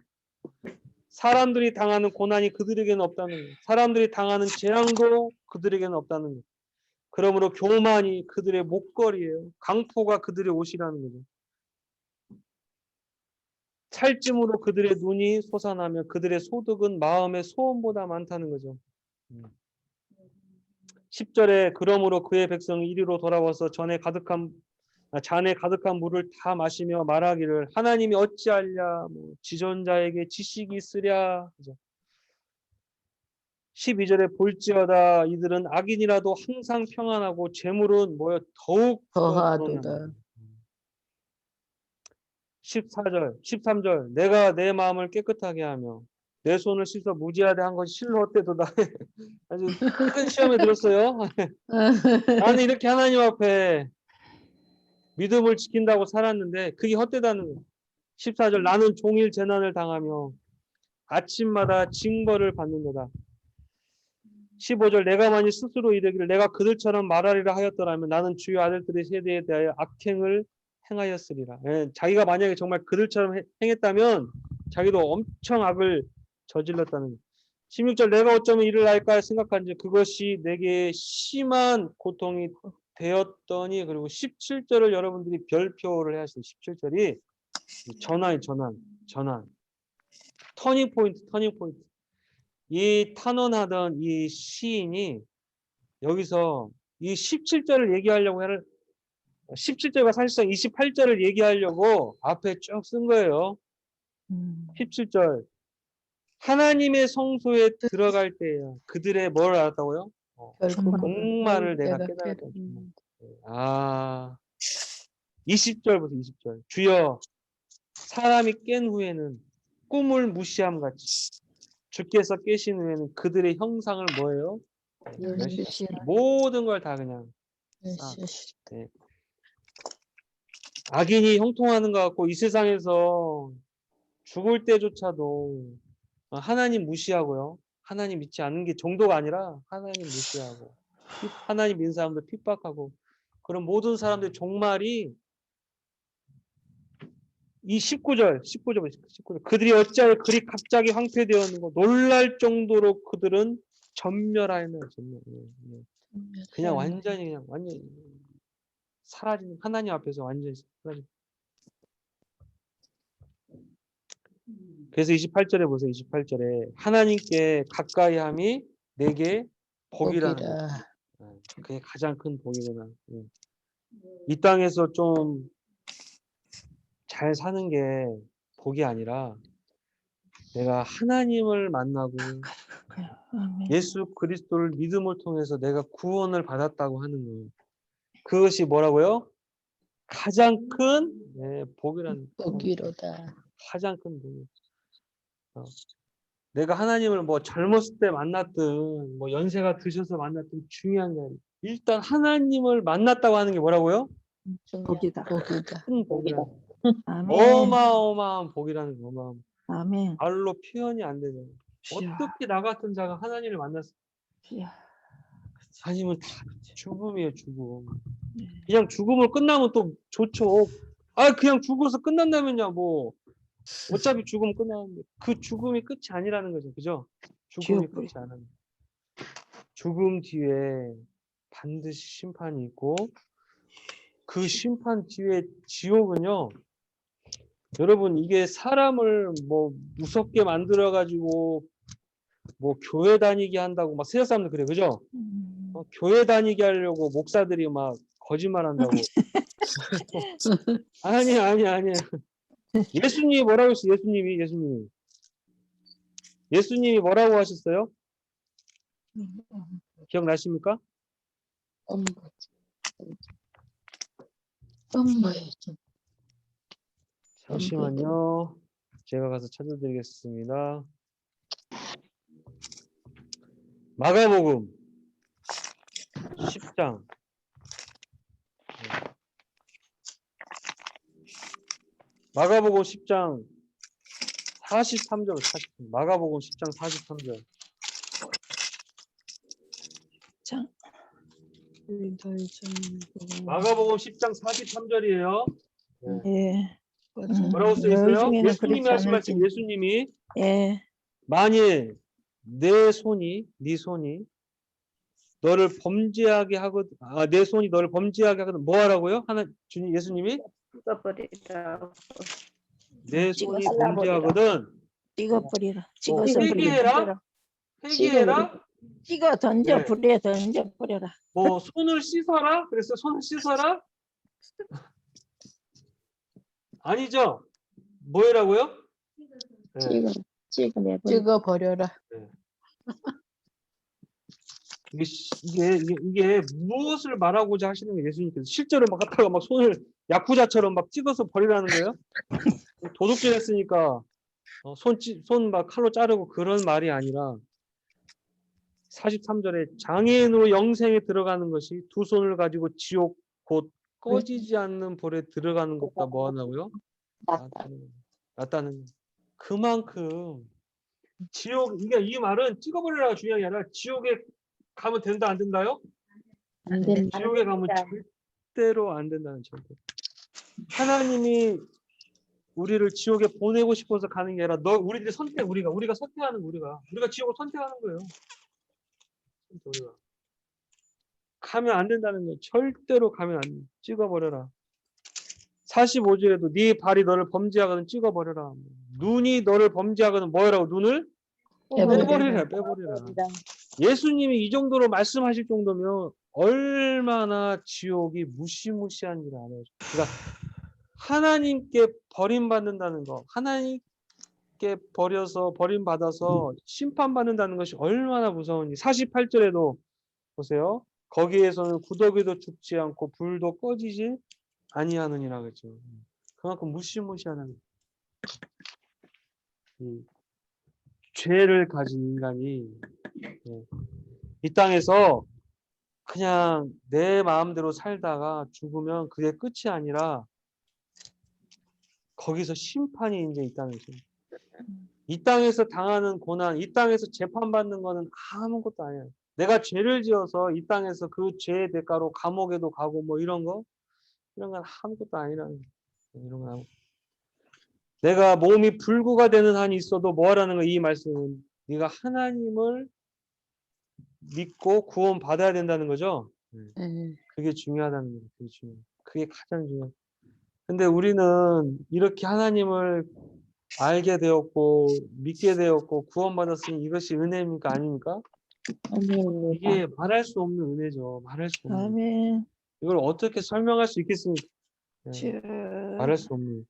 사람들이 당하는 고난이 그들에게는 없다는 거예요. 사람들이 당하는 재앙도 그들에게는 없다는 거예요. 그러므로 교만이 그들의 목걸이에요. 강포가 그들의 옷이라는 거죠. 찰짐으로 그들의 눈이 솟아나며 그들의 소득은 마음의 소원보다 많다는 거죠. 10절에 그러므로 그의 백성이 이리로 돌아와서 잔에 가득한 물을 다 마시며 말하기를 하나님이 어찌하랴 지존자에게 지식이 있으랴. 그죠? 12절에 볼지어다 이들은 악인이라도 항상 평안하고 재물은 뭐요 더욱 더하도다. 14절, 13절 내가 내 마음을 깨끗하게 하며 내 손을 씻어 무지하게 한 것이 실로 헛되도다. 아주 큰 시험에 들었어요. 나는 이렇게 하나님 앞에 믿음을 지킨다고 살았는데 그게 헛되다는 거예요. 14절 나는 종일 재난을 당하며 아침마다 징벌을 받는도다. 15절 내가 만일 스스로 이르기를 내가 그들처럼 말하리라 하였더라면 나는 주의 아들들의 세대에 대하여 악행을 행하였으리라. 예, 자기가 만약에 정말 그들처럼 행했다면 자기도 엄청 악을 저질렀다는 거예요. 16절 내가 어쩌면 이를 알까 생각한지 그것이 내게 심한 고통이 되었더니. 그리고 17절을 여러분들이 별표를 해야 하시는 17절이 전환 터닝 포인트. 이 탄원하던 이 시인이 여기서 이 17절을 얘기하려고 17절과 사실상 28절을 얘기하려고 앞에 쭉 쓴 거예요. 17절 하나님의 성소에 들어갈 때야 그들의 뭘 알았다고요? 목마를 내가 깨달았다. 20절부터 20절 주여 사람이 깬 후에는 꿈을 무시함 같이 주께서 깨신 후에는 그들의 형상을 뭐예요? 모든 걸 다 그냥 네. 악인이 형통하는 것 같고 이 세상에서 죽을 때조차도 하나님 무시하고요. 하나님 믿지 않는 게 정도가 아니라 하나님 무시하고 하나님 믿는 사람들 핍박하고 그런 모든 사람들의 종말이 이 19절 그들이 어찌하여 그리 갑자기 황폐되었는고 놀랄 정도로 그들은 전멸하였네. 그냥 완전히 사라지는 하나님 앞에서 완전히 사라지는. 그래서 28절에 보세요. 28절에 하나님께 가까이함이 내게 복이라는 거예요. 그게 가장 큰 복이구나. 이 땅에서 좀 잘 사는 게 복이 아니라 내가 하나님을 만나고 예수 그리스도를 믿음을 통해서 내가 구원을 받았다고 하는 거예요. 그것이 뭐라고요? 가장 큰 복이라는 복이로다. 가장 큰 복이에요. 내가 하나님을 뭐 젊었을 때 만났든 뭐 연세가 드셔서 만났든 중요한 게 아니에요. 일단 하나님을 만났다고 하는 게 뭐라고요? 복이다. 큰 복이라는 거예요. 아멘. 어마어마한 복이라는 거예요. 아멘. 말로 표현이 안 되잖아요. 어떻게 나 같은 자가 하나님을 만났어? 아니면 다 죽음이에요, 죽음. 그냥 죽음을 끝나면 또 좋죠. 그냥 죽어서 끝난다면야 뭐 어차피 죽으면 끝나는데 그 죽음이 끝이 아니라는 거죠, 그죠? 죽음이 끝이 아니라 죽음 뒤에 반드시 심판이 있고 그 심판 뒤에 지옥은요. 여러분 이게 사람을 뭐 무섭게 만들어 가지고 뭐 교회 다니게 한다고 막 세상 사람들 그래 그죠? 교회 다니게 하려고 목사들이 막 거짓말 한다고. 아니야. 예수님이 뭐라고 했어요? 예수님이 뭐라고 하셨어요? 기억나십니까? 잠시만요. 제가 가서 찾아드리겠습니다. 마가복음 10장. 마가복음 10장 43절. 마가복음 10장 43절. 마가복음 10장 43절이에요. 예. 뭐라고 써 있어요? 요즘에는 예수님이 그렇지 하신 말씀, 않을지. 예수님이 예. 만일 내 손이 네 손이 너를 범죄하게 하거든 내 손이 너를 범죄하게 하거든 뭐 하라고요? 주님 예수님이 죽어버리라. 내 손이 범죄하거든 찍어버리라. 찍어서 회개해라. 회개해라. 찍어 던져 네. 불에 던져 버려라. 뭐 손을 씻어라. 그래서 손을 씻어라. 아니죠. 뭐라고요? 네. 찍어 버려라. 이게 무엇을 말하고자 하시는 거예요? 예수님께서 실제로 막 갖다가 막 손을 야쿠자처럼 막 찍어서 버리라는 거예요? 도둑질 했으니까 손 막 칼로 자르고 그런 말이 아니라 43절에 장애인으로 영생에 들어가는 것이 두 손을 가지고 지옥 곧 꺼지지 않는 불에 들어가는 것보다 뭐 하나고요? 낫다는 그만큼 지옥 이 말은 찍어버리라가 중요한 게 아니라 지옥에 가면 된다 안 된다요? 안 된다. 지옥에 가면 절대로 안 된다는 절대. 하나님이 우리를 지옥에 보내고 싶어서 가는 게 아니라 우리들이 우리가 선택하는 우리가 지옥을 선택하는 거예요. 우리가 가면 안 된다는 거예요. 절대로 가면 안 돼. 찍어버려라. 45절에도 네 발이 너를 범죄하거든 찍어버려라. 눈이 너를 범죄하거든 뭐라고 눈을 빼버리라. 예수님이 이 정도로 말씀하실 정도면 얼마나 지옥이 무시무시한 줄 알아요. 그러니까 하나님께 버림받는다는 거, 하나님께 버림받아서 심판받는다는 것이 얼마나 무서운지. 48절에도 보세요. 거기에서는 구더기도 죽지 않고 불도 꺼지지 아니하느니라 그랬죠. 그만큼 무시무시한 죄를 가진 인간이 이 땅에서 그냥 내 마음대로 살다가 죽으면 그게 끝이 아니라 거기서 심판이 이제 있다는 거죠. 이 땅에서 당하는 고난, 이 땅에서 재판받는 거는 아무것도 아니에요. 내가 죄를 지어서 이 땅에서 그 죄의 대가로 감옥에도 가고 뭐 이런 건 아무것도 아니라는 거예요. 이런 건 아무것도. 내가 몸이 불구가 되는 한이 있어도 뭐 하라는 거예요? 이 말씀은 네가 하나님을 믿고 구원 받아야 된다는 거죠. 그게 중요하다는 거예요. 그게 가장 중요해요. 근데 우리는 이렇게 하나님을 알게 되었고 믿게 되었고 구원받았으니 이것이 은혜입니까? 아닙니까? 이게 말할 수 없는 은혜죠. 말할 수 없는. 아멘. 이걸 어떻게 설명할 수 있겠습니까? 말할 수 없는.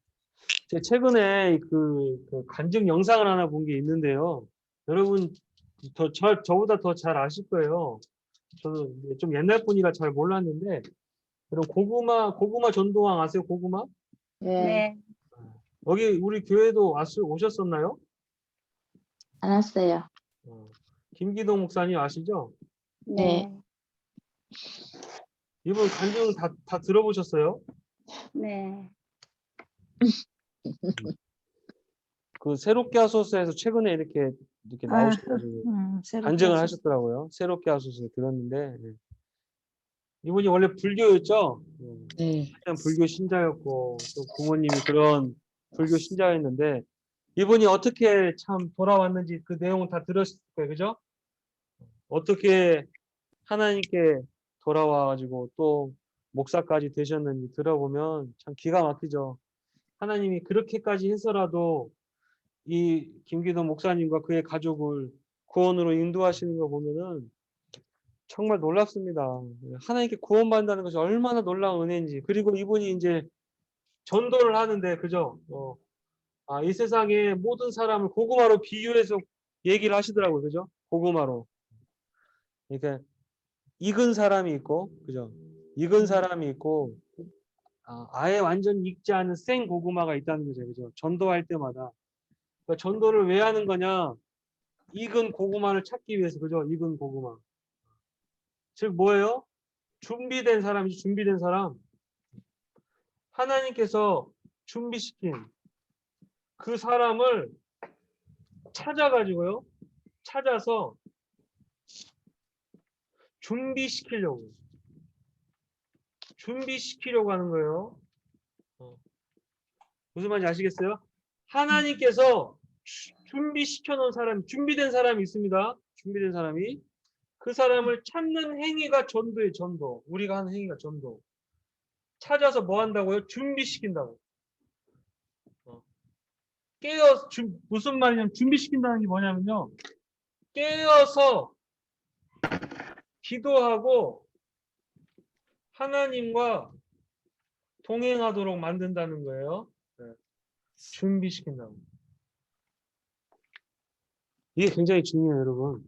제가 최근에 그 간증 영상을 하나 본 게 있는데요. 여러분 저보다 더 잘 아실 거예요. 저는 좀 옛날 분이라 잘 몰랐는데 그럼 고구마 전도왕 아세요? 고구마? 네. 여기 우리 교회도 오셨었나요? 안 왔어요. 김기동 목사님 아시죠? 네. 이분 간증 다 들어보셨어요? 네. 그 새롭게 하소서에서 최근에 이렇게 나오셔가지고 간증을 하셨더라고요. 새롭게 하소서 들었는데 이분이 원래 불교였죠. 네. 불교 신자였고 또 부모님이 그런 불교 신자였는데 이분이 어떻게 참 돌아왔는지 그 내용은 다 들었을 거예요, 그죠? 어떻게 하나님께 돌아와가지고 또 목사까지 되셨는지 들어보면 참 기가 막히죠. 하나님이 그렇게까지 해서라도 이 김기동 목사님과 그의 가족을 구원으로 인도하시는 거 보면은 정말 놀랍습니다. 하나님께 구원받는다는 것이 얼마나 놀라운 은혜인지. 그리고 이분이 이제 전도를 하는데, 그죠? 이 세상의 모든 사람을 고구마로 비유해서 얘기를 하시더라고요. 그죠? 고구마로. 그러니까 익은 사람이 있고, 그죠? 익은 사람이 있고, 아예 완전 익지 않은 생 고구마가 있다는 거죠. 그죠? 전도할 때마다. 그러니까 전도를 왜 하는 거냐? 익은 고구마를 찾기 위해서, 그죠? 익은 고구마. 즉 뭐예요? 준비된 사람이지, 준비된 사람. 하나님께서 준비시킨 그 사람을 찾아서 준비시키려고 하는 거예요. 무슨 말인지 아시겠어요? 하나님께서 준비시켜 놓은 사람, 준비된 사람이 있습니다. 준비된 사람이. 그 사람을 찾는 행위가 전도예요, 전도. 우리가 하는 행위가 전도. 찾아서 뭐 한다고요? 준비시킨다고. 무슨 말이냐면 준비시킨다는 게 뭐냐면요. 깨어서 기도하고 하나님과 동행하도록 만든다는 거예요. 네. 준비시킨다고. 이게 굉장히 중요해요, 여러분.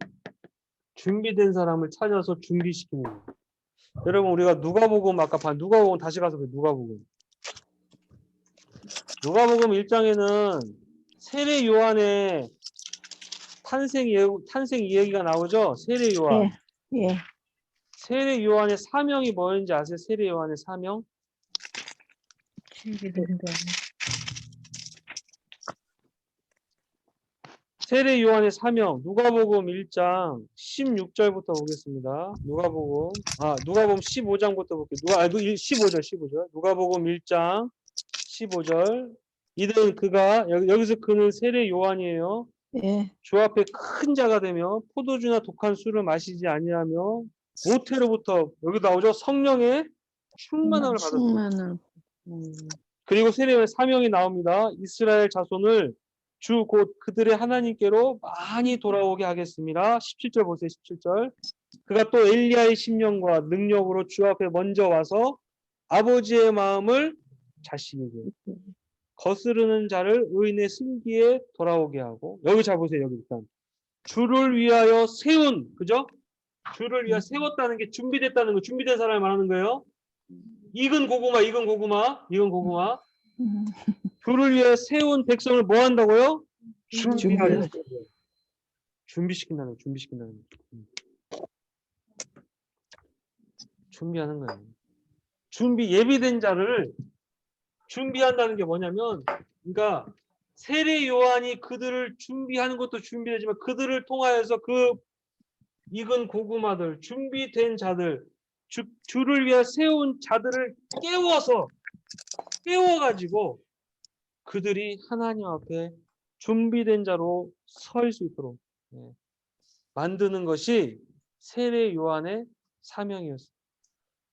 준비된 사람을 찾아서 준비시키는 거예요. 여러분, 우리가 누가복음 아까 누가복음 다시 가서 누가복음 1장에는 세례 요한의 탄생 이야기가 나오죠. 세례 요한. 예. 세례 요한의 사명이 뭐였는지 아세요? 세례 요한의 사명? 세례 요한의 사명, 누가복음 1장 16절부터 보겠습니다. 누가복음 15장부터 볼게요. 15절. 누가복음 1장 15절. 이는 그가, 여기서 그는 세례 요한이에요. 예. 주 앞에 큰 자가 되며 포도주나 독한 술을 마시지 아니하며 모태로부터, 여기 나오죠? 성령의 충만함을 받았습니다. 그리고 세례 요한의 사명이 나옵니다. 이스라엘 자손을 주 곧 그들의 하나님께로 많이 돌아오게 하겠습니다. 17절 보세요. 17절. 그가 또 엘리야의 심령과 능력으로 주 앞에 먼저 와서 아버지의 마음을 자식에게 거스르는 자를 의인의 승기에 돌아오게 하고, 여기 잘 보세요. 여기 일단 주를 위하여 세운, 그죠? 주를 위하여 세웠다는 게 준비됐다는 거, 준비된 사람을 말하는 거예요. 익은 고구마. 주를 위해 세운 백성을 뭐 한다고요? 준비시킨다는 거예요. 준비시킨다는 거예요. 준비하는 거예요. 예비된 자를 준비한다는 게 뭐냐면, 그러니까 세례 요한이 그들을 준비하는 것도 준비되지만 그들을 통하여서 그 익은 고구마들, 준비된 자들, 주를 위해 세운 자들을 깨워가지고 그들이 하나님 앞에 준비된 자로 설 수 있도록 만드는 것이 세례 요한의 사명이었어요.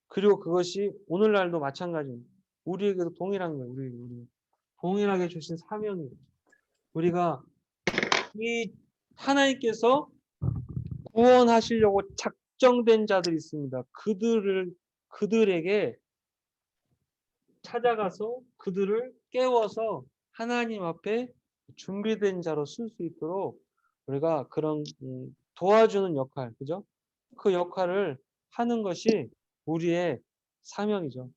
그리고 그것이 오늘날도 마찬가지입니다. 우리에게도 동일한 거예요. 우리 동일하게 주신 사명이에요. 우리가 이 하나님께서 구원하시려고 작정된 자들이 있습니다. 그들에게 찾아가서 그들을 깨워서 하나님 앞에 준비된 자로 쓸 수 있도록 우리가 그런 도와주는 역할, 그죠? 그 역할을 하는 것이 우리의 사명이죠.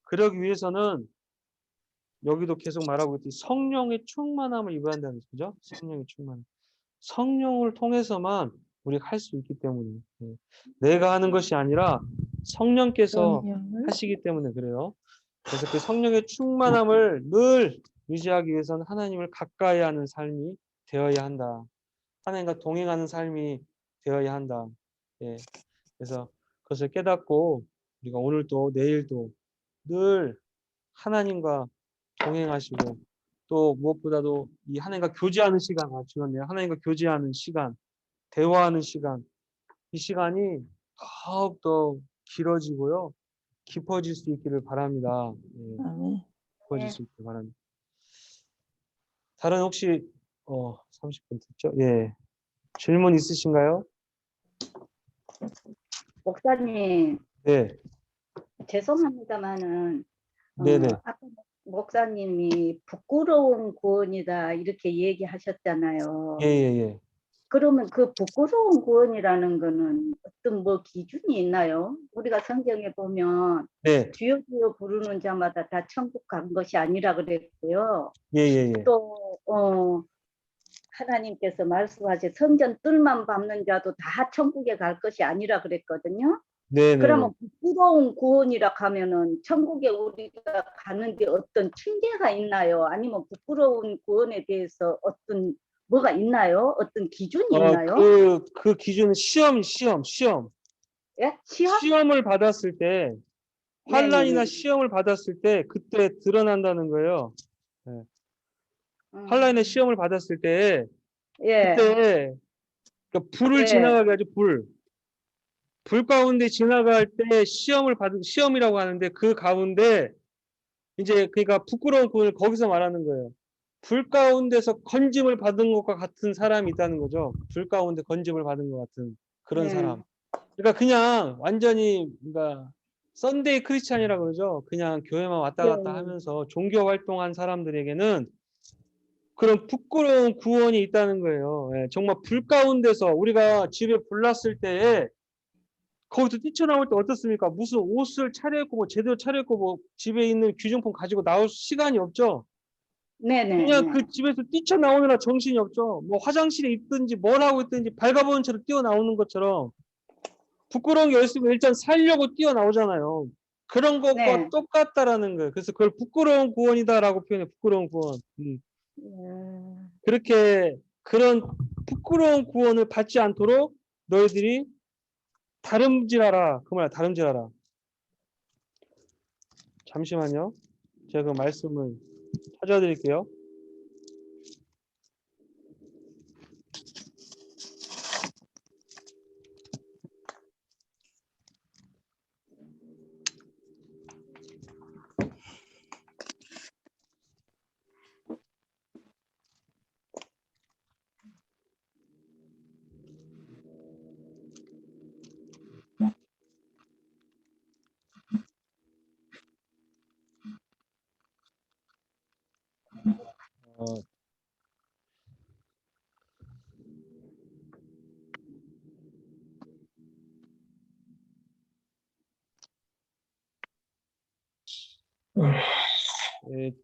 그러기 위해서는 여기도 계속 말하고 있듯이 성령의 충만함을 입어야 한다는 거죠. 성령의 충만함. 성령을 통해서만 우리가 할 수 있기 때문에, 내가 하는 것이 아니라 성령께서 하시기 때문에 그래요. 그래서 그 성령의 충만함을 늘 유지하기 위해서는 하나님을 가까이 하는 삶이 되어야 한다. 하나님과 동행하는 삶이 되어야 한다. 그래서 그것을 깨닫고 우리가 오늘도 내일도 늘 하나님과 동행하시고, 또 무엇보다도 이 하나님과 교제하는 시간, 하나님과 교제하는 시간, 대화하는 시간, 이 시간이 더욱더 길어지고요, 깊어질 수 있기를 바랍니다. 깊어질 수 있기를 바랍니다. 다른 혹시 30분 됐죠? 질문 있으신가요? 목사님, 네. 죄송합니다마는 네네. 아까 목사님이 부끄러운 구원이다 이렇게 얘기하셨잖아요. 예. 그러면 그 부끄러운 구원이라는 거는 어떤 기준이 있나요? 우리가 성경에 보면 네. 주여 주여 부르는 자마다 다 천국 간 것이 아니라 그랬고요. 예. 또 하나님께서 말씀하신 성전 뜰만 밟는 자도 다 천국에 갈 것이 아니라 그랬거든요. 네네. 그러면 부끄러운 구원이라 하면은 천국에 우리가 가는데 어떤 핑계가 있나요? 아니면 부끄러운 구원에 대해서 어떤 뭐가 있나요? 어떤 기준이 있나요? 그 기준은 시험. 예? 시험? 시험을 받았을 때, 환난이나 시험을 받았을 때 그때 드러난다는 거예요. 한라인의 시험을 받았을 때 예. 그때 그러니까 불을 예. 지나가게 하죠. 불 가운데 지나갈 때 시험이라고 하는데 그 가운데 이제 그러니까 부끄러운 구원을 거기서 말하는 거예요. 불 가운데서 건짐을 받은 것과 같은 사람이 있다는 거죠. 불 가운데 건짐을 받은 것 같은 그런 네. 사람. 그러니까 그냥 완전히 그러니까 썬데이 크리스찬이라 그러죠. 그냥 교회만 왔다 갔다 네. 하면서 종교 활동한 사람들에게는 그런 부끄러운 구원이 있다는 거예요. 예, 정말 불 가운데서 우리가 집에 불 났을 때에 거기서 뛰쳐나올 때 어떻습니까? 무슨 옷을 차려입고 뭐 제대로 차려입고 뭐 집에 있는 귀중품 가지고 나올 시간이 없죠. 네네. 그냥 그 집에서 뛰쳐나오느라 정신이 없죠. 뭐 화장실에 있든지 뭘 하고 있든지 발가벗은 채로 뛰어나오는 것처럼 부끄러운 게 있으면 일단 살려고 뛰어나오잖아요. 그런 것과 네. 똑같다라는 거예요. 그래서 그걸 부끄러운 구원이다라고 표현해. 부끄러운 구원. 그렇게 그런 부끄러운 구원을 받지 않도록 너희들이 다름질하라. 그 말이야. 다름질하라. 잠시만요. 제가 그 말씀을 찾아드릴게요.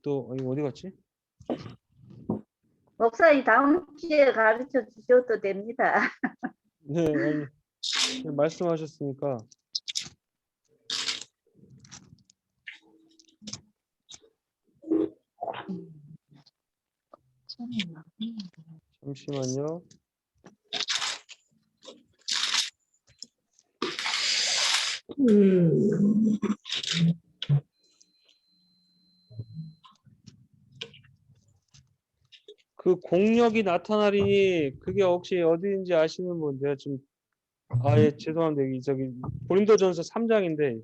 또 이거 어디 갔지? 목사님 다음 주에 가르쳐 주셔도 됩니다. 네, 아니, 말씀하셨으니까. 잠시만요. 그 공력이 나타나리니 그게 혹시 어디인지 아시는 분? 내가 지금 예, 죄송한데 저기 고린도전서 3장인데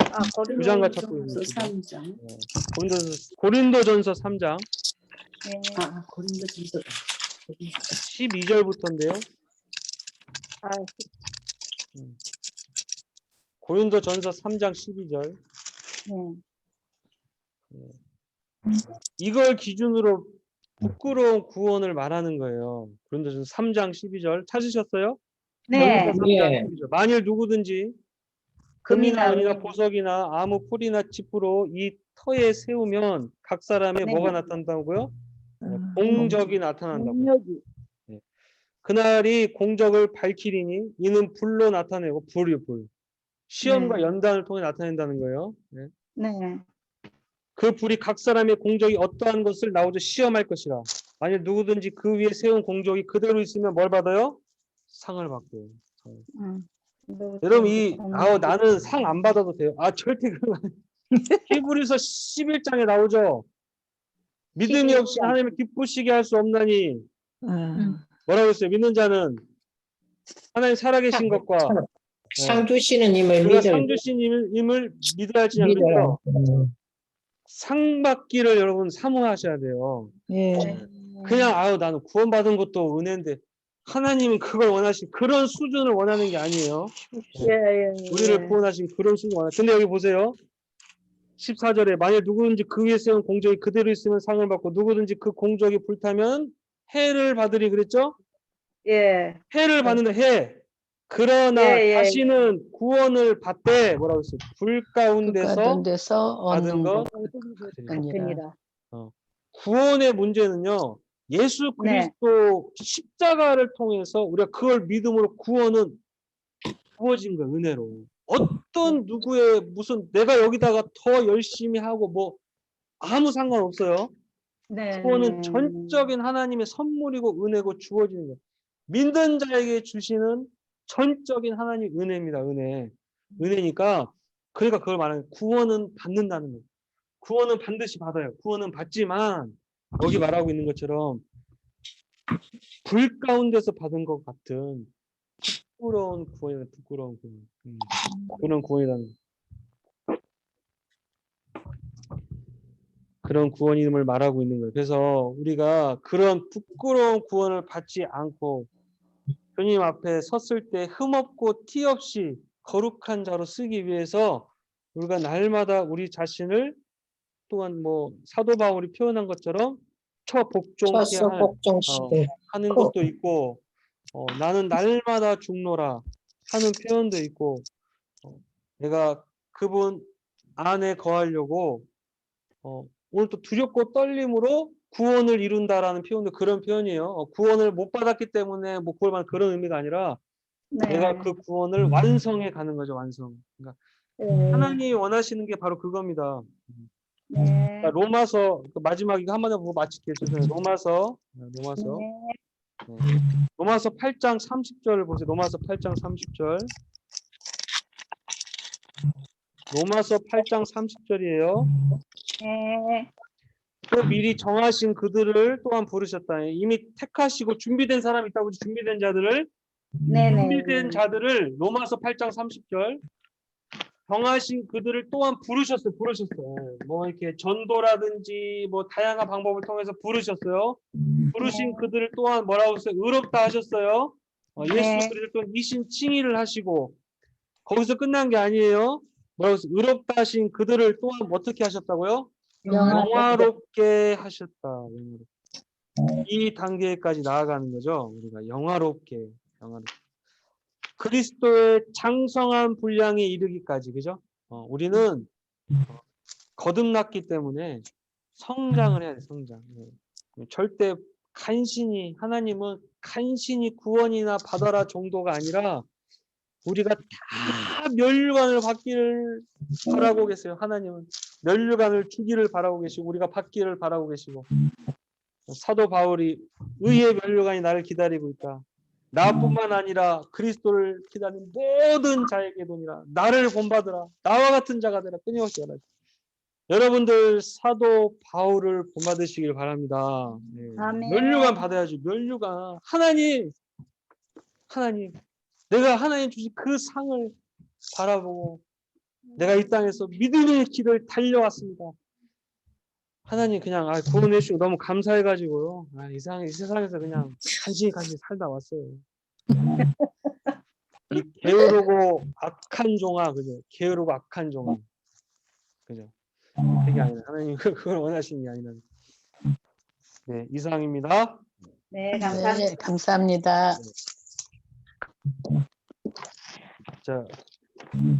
아, 부장과 찾고 고린도전서 있습니다. 3장. 고린도전서 3장 네. 고린도전서 12절부터인데요. 아, 고린도전서 3장 12절. 네. 이걸 기준으로 부끄러운 구원을 말하는 거예요. 고린도전서 3장 12절 찾으셨어요? 네. 3장 12절. 만일 누구든지 금이나 은이나 보석이나 아무 폴이나 짚으로 이 터에 세우면 각 사람의 네. 뭐가 나타난다고요? 공적이 나타난다고. 공력이. 그날이 공적을 밝히리니 이는 불로 나타내고 불이요 불. 시험과 네. 연단을 통해 나타낸다는 거예요. 네. 네. 그 불이 각 사람의 공적이 어떠한 것을 나오자 시험할 것이라. 만약 누구든지 그 위에 세운 공적이 그대로 있으면 뭘 받아요? 상을 받고요. 여러분 나는 상 안 받아도 돼요. 절대 그런 거 아니에요. 히브리서 11장에 나오죠. 믿음이 없이 하나님을 기쁘시게 할 수 없나니 뭐라고 했어요? 믿는 자는 하나님 살아계신 것과 상 주시는 힘을 그가 믿어야 상 주신 힘을 믿어야 할지 않겠죠? 상 받기를 여러분 사모하셔야 돼요. 그냥 나는 구원받은 것도 은혜인데 하나님은 그걸 원하신 그런 수준을 원하는 게 아니에요. 우리를 구원하신 그런 수준을 원하는. 근데 여기 보세요. 14절에 만약 누구든지 그 위에 세운 공적이 그대로 있으면 상을 받고 누구든지 그 공적이 불타면 해를 받으리 그랬죠? 예. 해를 받는다 해. 그러나 다시는 구원을 받되 뭐라고 했어요? 불 가운데서 받은 것 같으니라. 구원의 문제는요. 예수 그리스도 십자가를 통해서 우리가 그걸 믿음으로 구원은 주어진 거예요. 은혜로. 어떤 누구의 무슨 내가 여기다가 더 열심히 하고 뭐 아무 상관없어요. 네. 구원은 전적인 하나님의 선물이고 은혜고 주어지는 거예요. 믿는 자에게 주시는 전적인 하나님 은혜입니다. 은혜니까 그러니까 그걸 말하는 구원은 받는다는 거예요. 구원은 반드시 받아요. 구원은 받지만 여기 말하고 있는 것처럼 불 가운데서 받은 것 같은 부끄러운 구원이다. 부끄러운 구원. 그런 구원이라는 그런 구원임을 말하고 있는 거예요. 그래서 우리가 그런 부끄러운 구원을 받지 않고 주님 앞에 섰을 때 흠없고 티 없이 거룩한 자로 쓰기 위해서 우리가 날마다 우리 자신을 또한 뭐 사도 바울이 표현한 것처럼 처복종케 처수 복종시대. 하는 것도 있고 나는 날마다 죽노라 하는 표현도 있고 내가 그분 안에 거하려고 오늘 또 두렵고 떨림으로 구원을 이룬다라는 표현도 그런 표현이에요. 구원을 못 받았기 때문에 뭐 구원을 받는 그런 의미가 아니라 내가 그 구원을 완성해 가는 거죠. 완성. 그러니까 하나님이 원하시는 게 바로 그겁니다. 그러니까 로마서 마지막 이거 한번 보고 마칠게요. 로마서 8장 30절을 보세요. 로마서 8장 30절. 로마서 8장 30절이에요. 또 미리 정하신 그들을 또한 부르셨다. 이미 택하시고 준비된 사람이 있다고 준비된 자들을 준비된 자들을 로마서 8장 30절 정하신 그들을 또한 부르셨어요. 뭐 이렇게 전도라든지 뭐 다양한 방법을 통해서 부르셨어요. 부르신 그들을 또한 뭐라고 했어요? 의롭다 하셨어요. 예수 그리스도 이신 칭의를 하시고 거기서 끝난 게 아니에요. 뭐라고 했어요? 의롭다 하신 그들을 또한 어떻게 하셨다고요? 영화롭게 하셨다. 이 단계까지 나아가는 거죠. 우리가 영화롭게. 그리스도의 장성한 분량에 이르기까지, 그죠? 우리는 거듭났기 때문에 성장을 해야 돼, 성장. 절대 하나님은 간신히 구원이나 받아라 정도가 아니라 우리가 다 면류관을 받기를 바라고 계세요. 하나님은 면류관을 주기를 바라고 계시고 우리가 받기를 바라고 계시고 사도 바울이 의의 면류관이 나를 기다리고 있다. 나뿐만 아니라 그리스도를 기다리는 모든 자에게도니라. 나를 본받으라. 나와 같은 자가 되라. 끊임없이 하라. 여러분들 사도 바울을 본받으시길 바랍니다. 면류관 받아야지. 면류관. 하나님 내가 하나님 주신 그 상을 바라보고 내가 이 땅에서 믿음의 길을 달려왔습니다. 하나님 그냥 구원해 주시고 너무 감사해가지고요. 이 세상에서 그냥 간신히 살다 왔어요. 이 게으르고 악한 종아, 그죠? 게으르고 악한 종아, 그죠? 그게 아니라 하나님 그걸 원하시는 게 아니라. 네, 이상입니다. 네, 감사합니다. 네, 감사합니다. 자,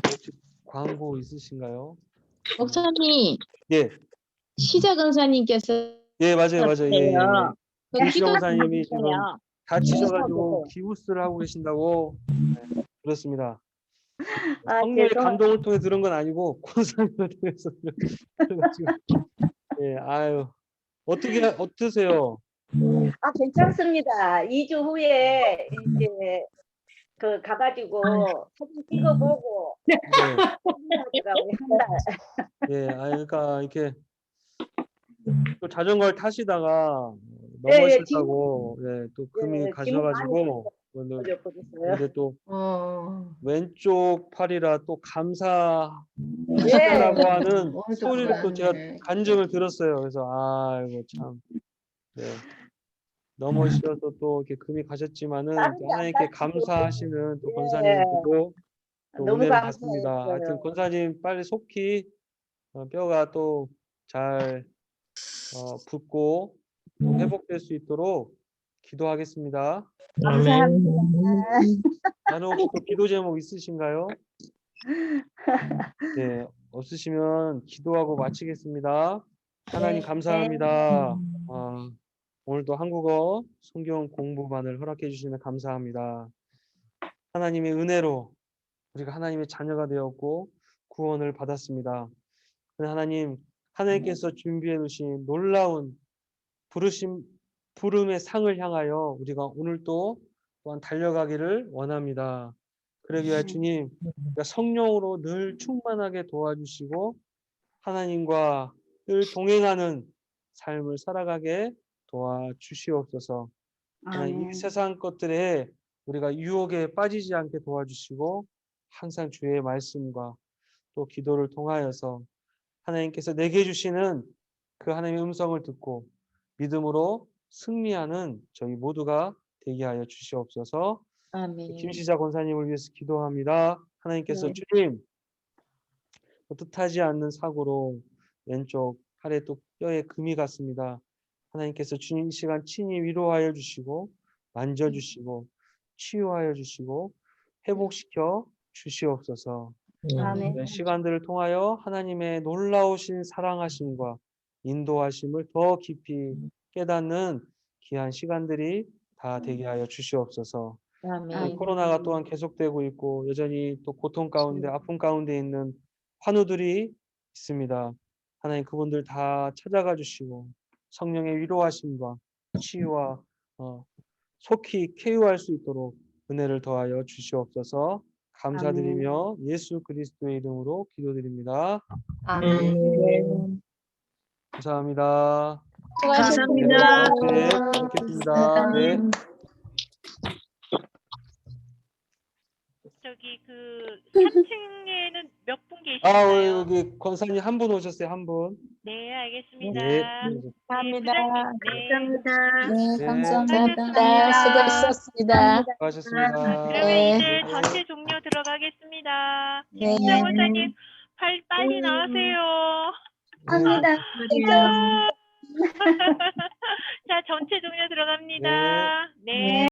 혹시 광고 있으신가요? 목사님, 예, 시작 은사님께서 예, 맞아요. 예. 김시영 사님이 지금 기도해주세요. 다치셔가지고 기부스를 하고 계신다고. 네, 그렇습니다. 성령의 죄송합니다. 감동을 통해 들은 건 아니고 권사님을 통해서 들어가지고. 예, 어떠세요? 괜찮습니다. 2주 후에 이제 가가지고 사진 찍어보고 하더라고요. 한 달. 예, 그러니까 이렇게 또 자전거를 타시다가 넘어지셨다고, 또 금이 가셔가지고, 근데 또 왼쪽 팔이라 또 감사하시다라고 하는 소리를 또 제가 간증을 들었어요. 그래서 이거 참, 넘어지셔서 또 이렇게 금이 가셨지만은 또 하나님께 감사하시는 또 권사님께도 또 너무 은혜를 받습니다. 감사했어요. 하여튼 권사님 빨리 속히 뼈가 또 잘 붓고 또 회복될 수 있도록 기도하겠습니다. 감사합니다. 나는 혹시 또 기도 제목 있으신가요? 네, 없으시면 기도하고 마치겠습니다. 하나님 감사합니다. 오늘도 한국어 성경 공부반을 허락해 주시면 감사합니다. 하나님의 은혜로 우리가 하나님의 자녀가 되었고 구원을 받았습니다. 하나님께서 준비해 놓으신 놀라운 부름의 상을 향하여 우리가 오늘도 또한 달려가기를 원합니다. 그러기 위해 주님 성령으로 늘 충만하게 도와주시고 하나님과 늘 동행하는 삶을 살아가게 도와주시옵소서. 하나님, 이 아멘. 세상 것들에 우리가 유혹에 빠지지 않게 도와주시고 항상 주의 말씀과 또 기도를 통하여서 하나님께서 내게 주시는 그 하나님의 음성을 듣고 믿음으로 승리하는 저희 모두가 되게 하여 주시옵소서. 아멘. 김시자 권사님을 위해서 기도합니다. 하나님께서 네. 주님, 뜻하지 않는 사고로 왼쪽 팔에 또 뼈에 금이 갔습니다. 하나님께서 주님 이 시간 친히 위로하여 주시고 만져주시고 치유하여 주시고 회복시켜 주시옵소서. 아멘. 이런 시간들을 통하여 하나님의 놀라우신 사랑하심과 인도하심을 더 깊이 깨닫는 귀한 시간들이 다 되게 하여 주시옵소서. 아멘. 코로나가 또한 계속되고 있고 여전히 또 고통 가운데 아픔 가운데 있는 환우들이 있습니다. 하나님 그분들 다 찾아가 주시고 성령의 위로하심과 치유와 속히 쾌유할 수 있도록 은혜를 더하여 주시옵소서. 감사드리며 예수 그리스도의 이름으로 기도드립니다. 아멘. 감사합니다. 감사합니다. 네, 뵙겠습니다. 네. 저기 그 3층에는 몇 분 아, 계시나요? 여기 권사님 한 분 오셨어요, 한 분. 네, 알겠습니다. 네. 감사합니다. 네. 감사합니다. 네, 네. 감사합니다. 수고하셨습니다. 수고하셨습니다. 그러면 네. 이제 전체 종료 들어가겠습니다. 네. 김시자 권사님 빨리 나와세요. 합니다. 아. 자, 전체 종료 들어갑니다. 네.